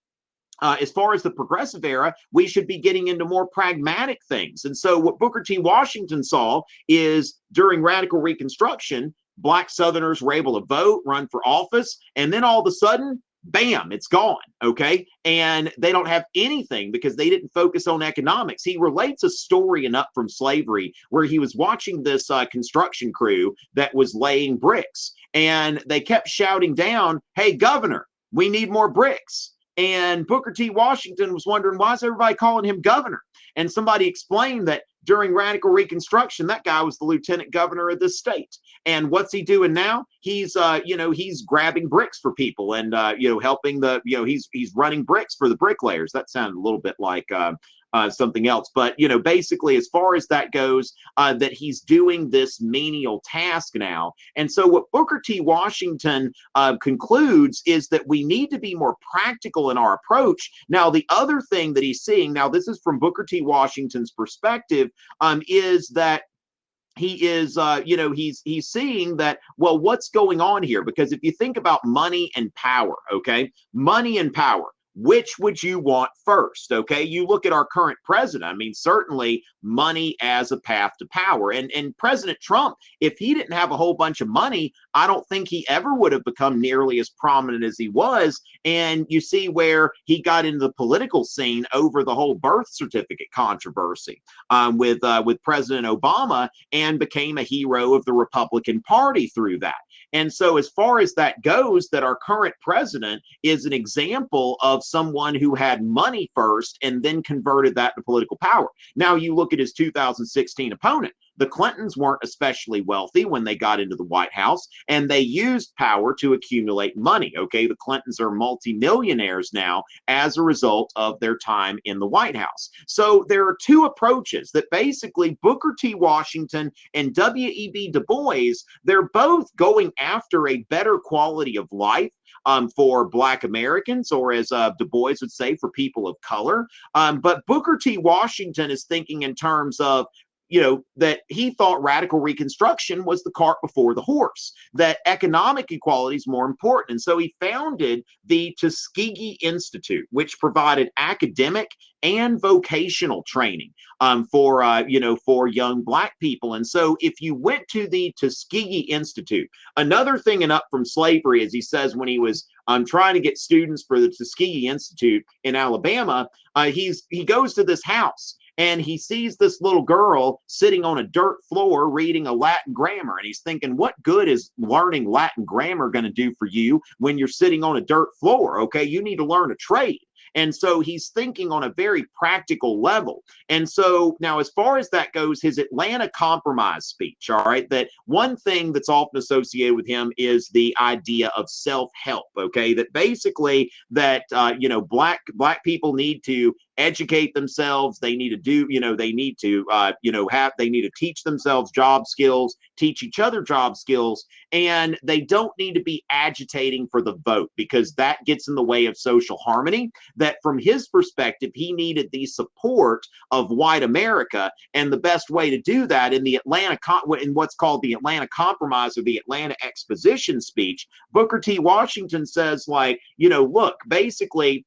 as far as the progressive era, we should be getting into more pragmatic things. And so what Booker T. Washington saw is during radical Reconstruction, Black Southerners were able to vote, run for office, and then all of a sudden, bam, it's gone, okay? And they don't have anything because they didn't focus on economics. He relates a story in Up from Slavery where he was watching this construction crew that was laying bricks, and they kept shouting down, hey, governor, we need more bricks. And Booker T. Washington was wondering, why is everybody calling him governor? And somebody explained that during radical Reconstruction, that guy was the lieutenant governor of this state. And what's he doing now? He's, he's grabbing bricks for people and, helping he's running bricks for the bricklayers. That sounded a little bit like something else. But, basically, as far as that goes, that he's doing this menial task now. And so what Booker T. Washington concludes is that we need to be more practical in our approach. Now, the other thing that he's seeing, now this is from Booker T. Washington's perspective, is that he is, he's seeing that, well, what's going on here? Because if you think about money and power, okay, money and power, which would you want first? Okay, you look at our current president. I mean, certainly money as a path to power. And President Trump, if he didn't have a whole bunch of money, I don't think he ever would have become nearly as prominent as he was. And you see where he got into the political scene over the whole birth certificate controversy with President Obama, and became a hero of the Republican Party through that. And so as far as that goes, that our current president is an example of someone who had money first and then converted that to political power. Now you look at his 2016 opponent. The Clintons weren't especially wealthy when they got into the White House, and they used power to accumulate money. Okay, the Clintons are multimillionaires now as a result of their time in the White House. So there are two approaches that basically Booker T. Washington and W.E.B. Du Bois, they're both going after a better quality of life for Black Americans, or as Du Bois would say, for people of color. But Booker T. Washington is thinking in terms of, that he thought radical Reconstruction was the cart before the horse, that economic equality is more important. And so he founded the Tuskegee Institute, which provided academic and vocational training for young Black people. And so if you went to the Tuskegee Institute, another thing in Up from Slavery, as he says, when he was trying to get students for the Tuskegee Institute in Alabama, he goes to this house, and he sees this little girl sitting on a dirt floor reading a Latin grammar. And he's thinking, what good is learning Latin grammar going to do for you when you're sitting on a dirt floor? Okay, you need to learn a trade. And so he's thinking on a very practical level. And so now, as far as that goes, his Atlanta Compromise speech, all right, that one thing that's often associated with him is the idea of self-help, okay, that basically that, Black people need to educate themselves. They need to do, they need to teach themselves job skills, teach each other job skills, and they don't need to be agitating for the vote, because that gets in the way of social harmony. That from his perspective, he needed the support of white America, and the best way to do that in what's called the Atlanta Compromise or the Atlanta Exposition speech, Booker T. Washington says, look, basically,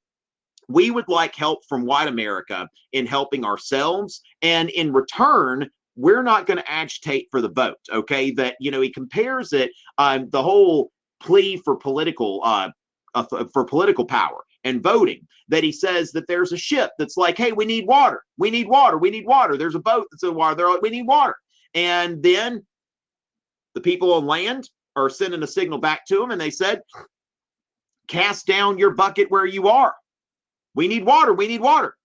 we would like help from white America in helping ourselves, and in return, we're not going to agitate for the vote. Okay, that, you know, he compares it, the whole plea for political power and voting, that he says that there's a ship that's like, hey, we need water, we need water, we need water. There's a boat that's in water. They're like, we need water. And then the people on land are sending a signal back to them, and they said, cast down your bucket where you are. We need water, we need water.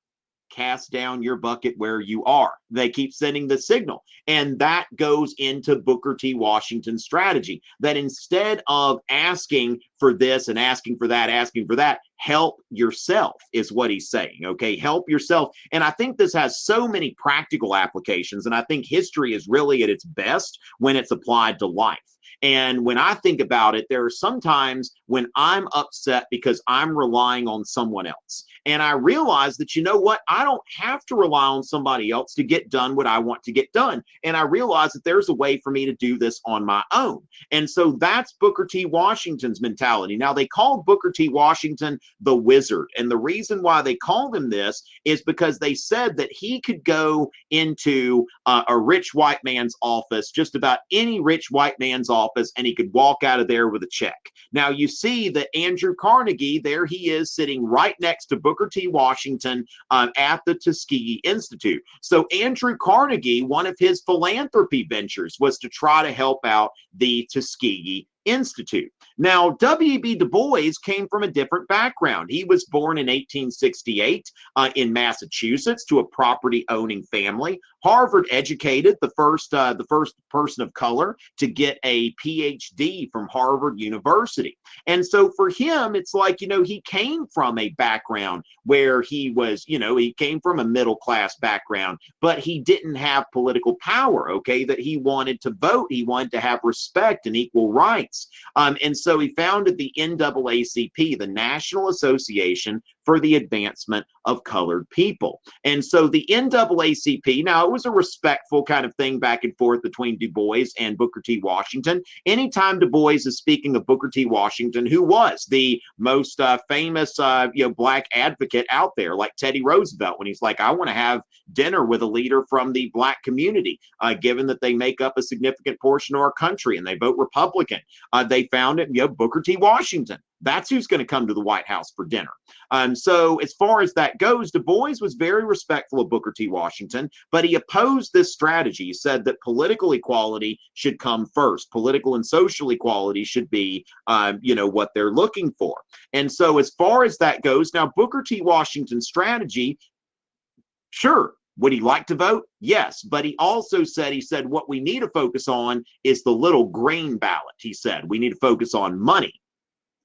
Cast down your bucket where you are. They keep sending the signal. And that goes into Booker T. Washington's strategy, that instead of asking for this and asking for that, help yourself is what he's saying. Okay, help yourself. And I think this has so many practical applications. And I think history is really at its best when it's applied to life. And when I think about it, there are some times when I'm upset because I'm relying on someone else. And I realize that, you know what, I don't have to rely on somebody else to get done what I want to get done. And I realize that there's a way for me to do this on my own. And so that's Booker T. Washington's mentality. Now, they called Booker T. Washington the Wizard. And the reason why they called him this is because they said that he could go into a rich white man's office, just about any rich white man's office, and he could walk out of there with a check. Now, you see that Andrew Carnegie, there he is sitting right next to Booker T. Washington at the Tuskegee Institute. So Andrew Carnegie, one of his philanthropy ventures was to try to help out the Tuskegee Institute. Now, W.E.B. Du Bois came from a different background. He was born in 1868 in Massachusetts to a property-owning family. Harvard educated, the first person of color to get a PhD from Harvard University. And so for him, it's like, you know, he came from a background where he was, you know, he came from a middle-class background, but he didn't have political power, okay, that he wanted to vote. He wanted to have respect and equal rights. And so he founded the NAACP, the National Association for the Advancement of Colored People. And so the NAACP, now it was a respectful kind of thing back and forth between Du Bois and Booker T. Washington. Anytime Du Bois is speaking of Booker T. Washington, who was the most famous black advocate out there, like Teddy Roosevelt, when he's like, I want to have dinner with a leader from the black community, given that they make up a significant portion of our country and they vote Republican. They found it, Booker T. Washington. That's who's going to come to the White House for dinner. So as far as that goes, Du Bois was very respectful of Booker T. Washington, but he opposed this strategy. He said that political equality should come first. Political and social equality should be, what they're looking for. And so as far as that goes, now Booker T. Washington's strategy, sure, would he like to vote? Yes. But he also said, what we need to focus on is the little green ballot. He said, we need to focus on money.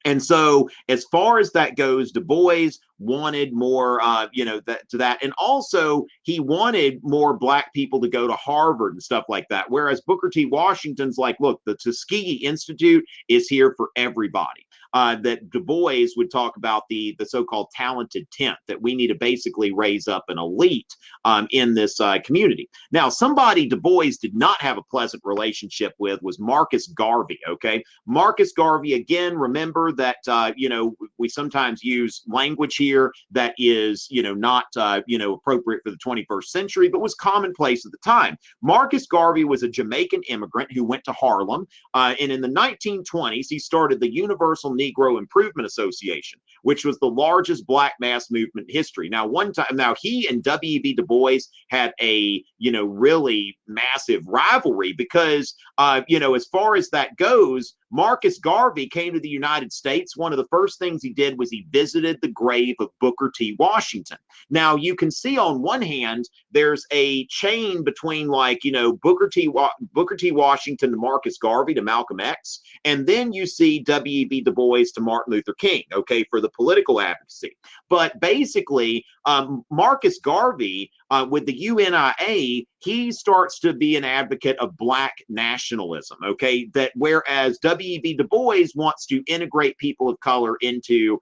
And so as far as that goes, Du Bois wanted more, that. And also he wanted more black people to go to Harvard and stuff like that. Whereas Booker T. Washington's like, look, the Tuskegee Institute is here for everybody. That Du Bois would talk about the so-called talented tenth, that we need to basically raise up an elite in this community. Now, somebody Du Bois did not have a pleasant relationship with was Marcus Garvey, okay? Marcus Garvey, again, remember that, we sometimes use language here that is, not, appropriate for the 21st century, but was commonplace at the time. Marcus Garvey was a Jamaican immigrant who went to Harlem, and in the 1920s, he started the Universal Negro Improvement Association, which was the largest black mass movement in history. Now, he and W.E.B. Du Bois had a, really massive rivalry because, as far as that goes, Marcus Garvey came to the United States. One of the first things he did was he visited the grave of Booker T. Washington. Now, you can see on one hand, there's a chain between Booker T. Washington to Marcus Garvey to Malcolm X. And then you see W.E.B. Du Bois to Martin Luther King, okay, for the political advocacy. But basically, Marcus Garvey, with the UNIA, he starts to be an advocate of black nationalism, okay, that whereas W.E.B. Du Bois wants to integrate people of color into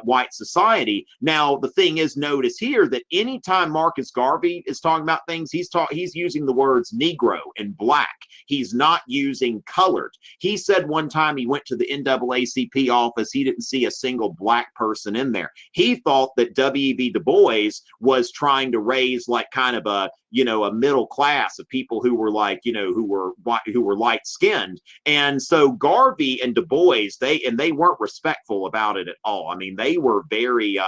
white society. Now, the thing is, notice here that anytime Marcus Garvey is talking about things, he's using the words Negro and black. He's not using colored. He said one time he went to the NAACP office, he didn't see a single black person in there. He thought that W.E.B. Du Bois was trying to raise like kind of a, a middle class of people who were like, who were light skinned. And so Garvey and Du Bois, they weren't respectful about it at all. I mean, they were very,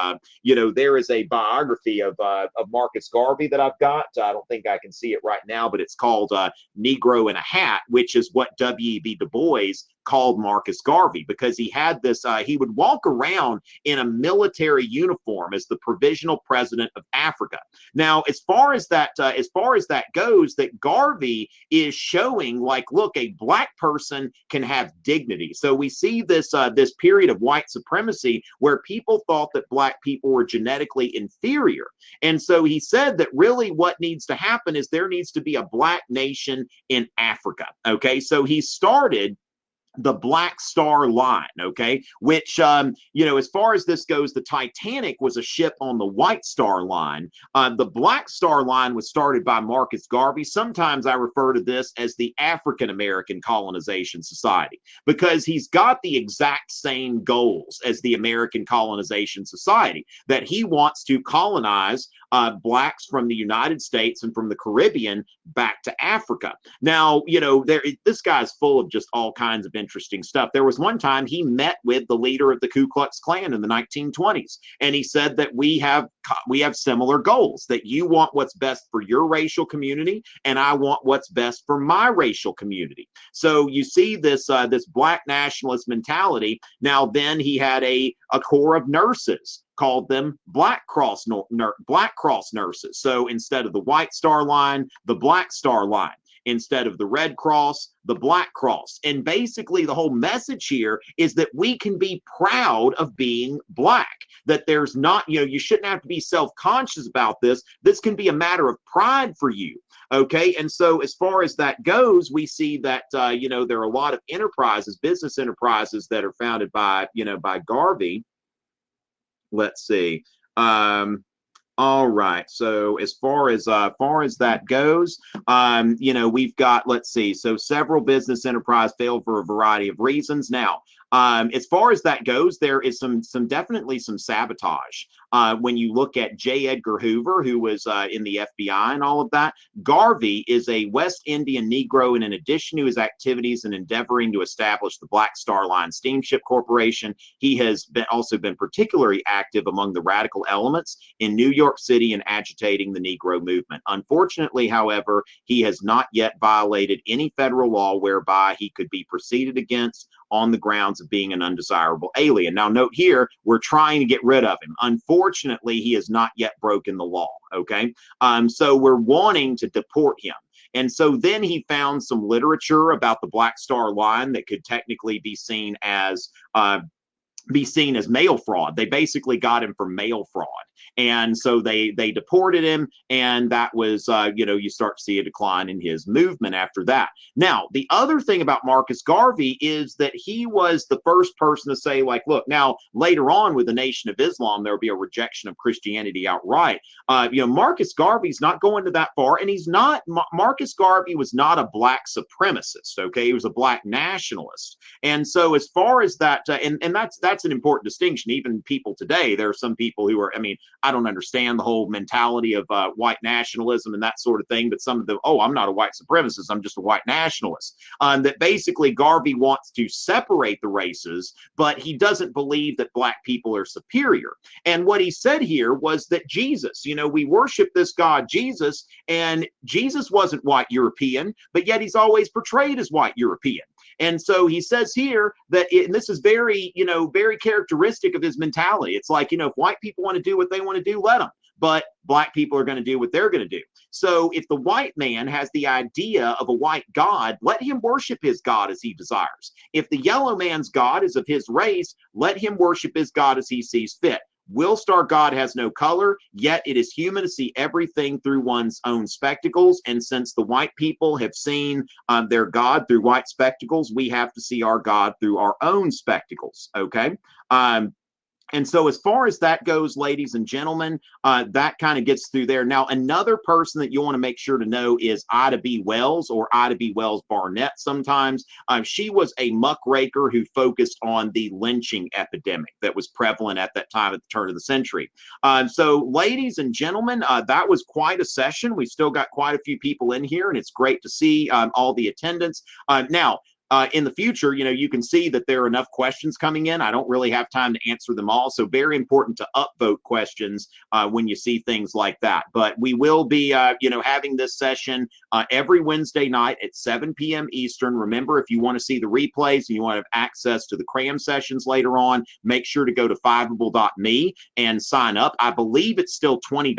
there is a biography of Marcus Garvey that I've got. I don't think I can see it right now, but it's called Negro in a Hat, which is what W.E.B. Du Bois called Marcus Garvey, because he had this, he would walk around in a military uniform as the provisional president of Africa. Now, as far as that goes, that Garvey is showing like, look, a black person can have dignity. So we see this this period of white supremacy where people thought that black people were genetically inferior. And so he said that really what needs to happen is there needs to be a black nation in Africa. Okay, so he started the Black Star Line, okay, which, as far as this goes, the Titanic was a ship on the White Star Line. The Black Star Line was started by Marcus Garvey. Sometimes I refer to this as the African American Colonization Society, because he's got the exact same goals as the American Colonization Society, that he wants to colonize blacks from the United States and from the Caribbean back to Africa. Now, this guy's full of just all kinds of interesting stuff. There was one time he met with the leader of the Ku Klux Klan in the 1920s, and he said that we have similar goals, that you want what's best for your racial community, and I want what's best for my racial community. So you see this this black nationalist mentality. Now, then he had a corps of nurses, called them Black Cross nurses. So instead of the White Star Line, the Black Star Line. Instead of the Red Cross, the Black Cross. And basically the whole message here is that we can be proud of being black, that there's not, you shouldn't have to be self-conscious about this. This can be a matter of pride for you. Okay. And so as far as that goes, we see that, there are a lot of enterprises, business enterprises that are founded by, by Garvey. Let's see. All right. So as far as that goes, we've got, let's see. So several business enterprise failed for a variety of reasons. Now, as far as that goes, there is definitely some sabotage. When you look at J. Edgar Hoover, who was in the FBI and all of that, Garvey is a West Indian Negro, and in addition to his activities in endeavoring to establish the Black Star Line Steamship Corporation, he has also been particularly active among the radical elements in New York City and agitating the Negro movement. Unfortunately, however, he has not yet violated any federal law whereby he could be proceeded against on the grounds of being an undesirable alien. Now, note here, we're trying to get rid of him. Unfortunately, he has not yet broken the law, okay? So we're wanting to deport him. And so then he found some literature about the Black Star Line that could technically be seen as mail fraud. They basically got him for mail fraud. And so they deported him, and that was, you start to see a decline in his movement after that. Now, the other thing about Marcus Garvey is that he was the first person to say, like, look, now later on with the Nation of Islam, there will be a rejection of Christianity outright. Marcus Garvey's not going to that far, and he's not, Marcus Garvey was not a black supremacist, okay? He was a black nationalist. And so as far as that, and that's an important distinction. Even people today, there are some people who are, I don't understand the whole mentality of white nationalism and that sort of thing, but some of them, I'm not a white supremacist, I'm just a white nationalist. That basically Garvey wants to separate the races, but he doesn't believe that black people are superior. And what he said here was that Jesus, we worship this God, Jesus, and Jesus wasn't white European, but yet he's always portrayed as white European. And so he says here that, and this is very, very characteristic of his mentality. It's like, if white people want to do what they want to do, let them. But black people are going to do what they're going to do. So if the white man has the idea of a white God, let him worship his God as he desires. If the yellow man's God is of his race, let him worship his God as he sees fit. Willstar God has no color, yet it is human to see everything through one's own spectacles. And since the white people have seen their God through white spectacles, we have to see our God through our own spectacles, okay? And so, as far as that goes, ladies and gentlemen, that kind of gets through there. Now, another person that you want to make sure to know is Ida B. Wells, or Ida B. Wells Barnett sometimes. She was a muckraker who focused on the lynching epidemic that was prevalent at that time at the turn of the century. So, ladies and gentlemen, that was quite a session. We've still got quite a few people in here, and it's great to see all the attendance. Now, in the future, you can see that there are enough questions coming in. I don't really have time to answer them all. So very important to upvote questions when you see things like that. But we will be, having this session every Wednesday night at 7 p.m. Eastern. Remember, if you want to see the replays and you want to have access to the cram sessions later on, make sure to go to fiveable.me and sign up. I believe it's still $20.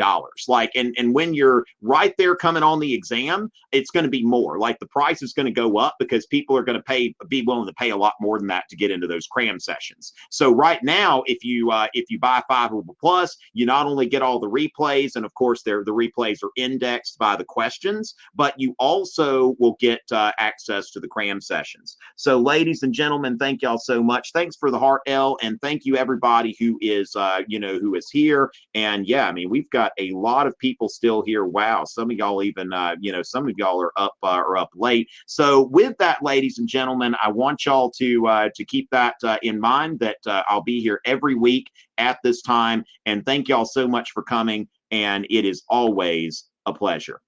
And when you're right there coming on the exam, it's going to be more. Like, the price is going to go up because people are going to be willing to pay a lot more than that to get into those cram sessions. So right now, if you buy Fiveable Plus, you not only get all the replays, and of course the replays are indexed by the questions, but you also will get access to the cram sessions. So, ladies and gentlemen, thank y'all so much. Thanks for the heart, L, and thank you everybody who is who is here. And yeah, I mean, we've got a lot of people still here. Wow, some of y'all even some of y'all are up late. So with that, ladies and gentlemen, I want y'all to keep that in mind, that I'll be here every week at this time. And thank y'all so much for coming. And it is always a pleasure.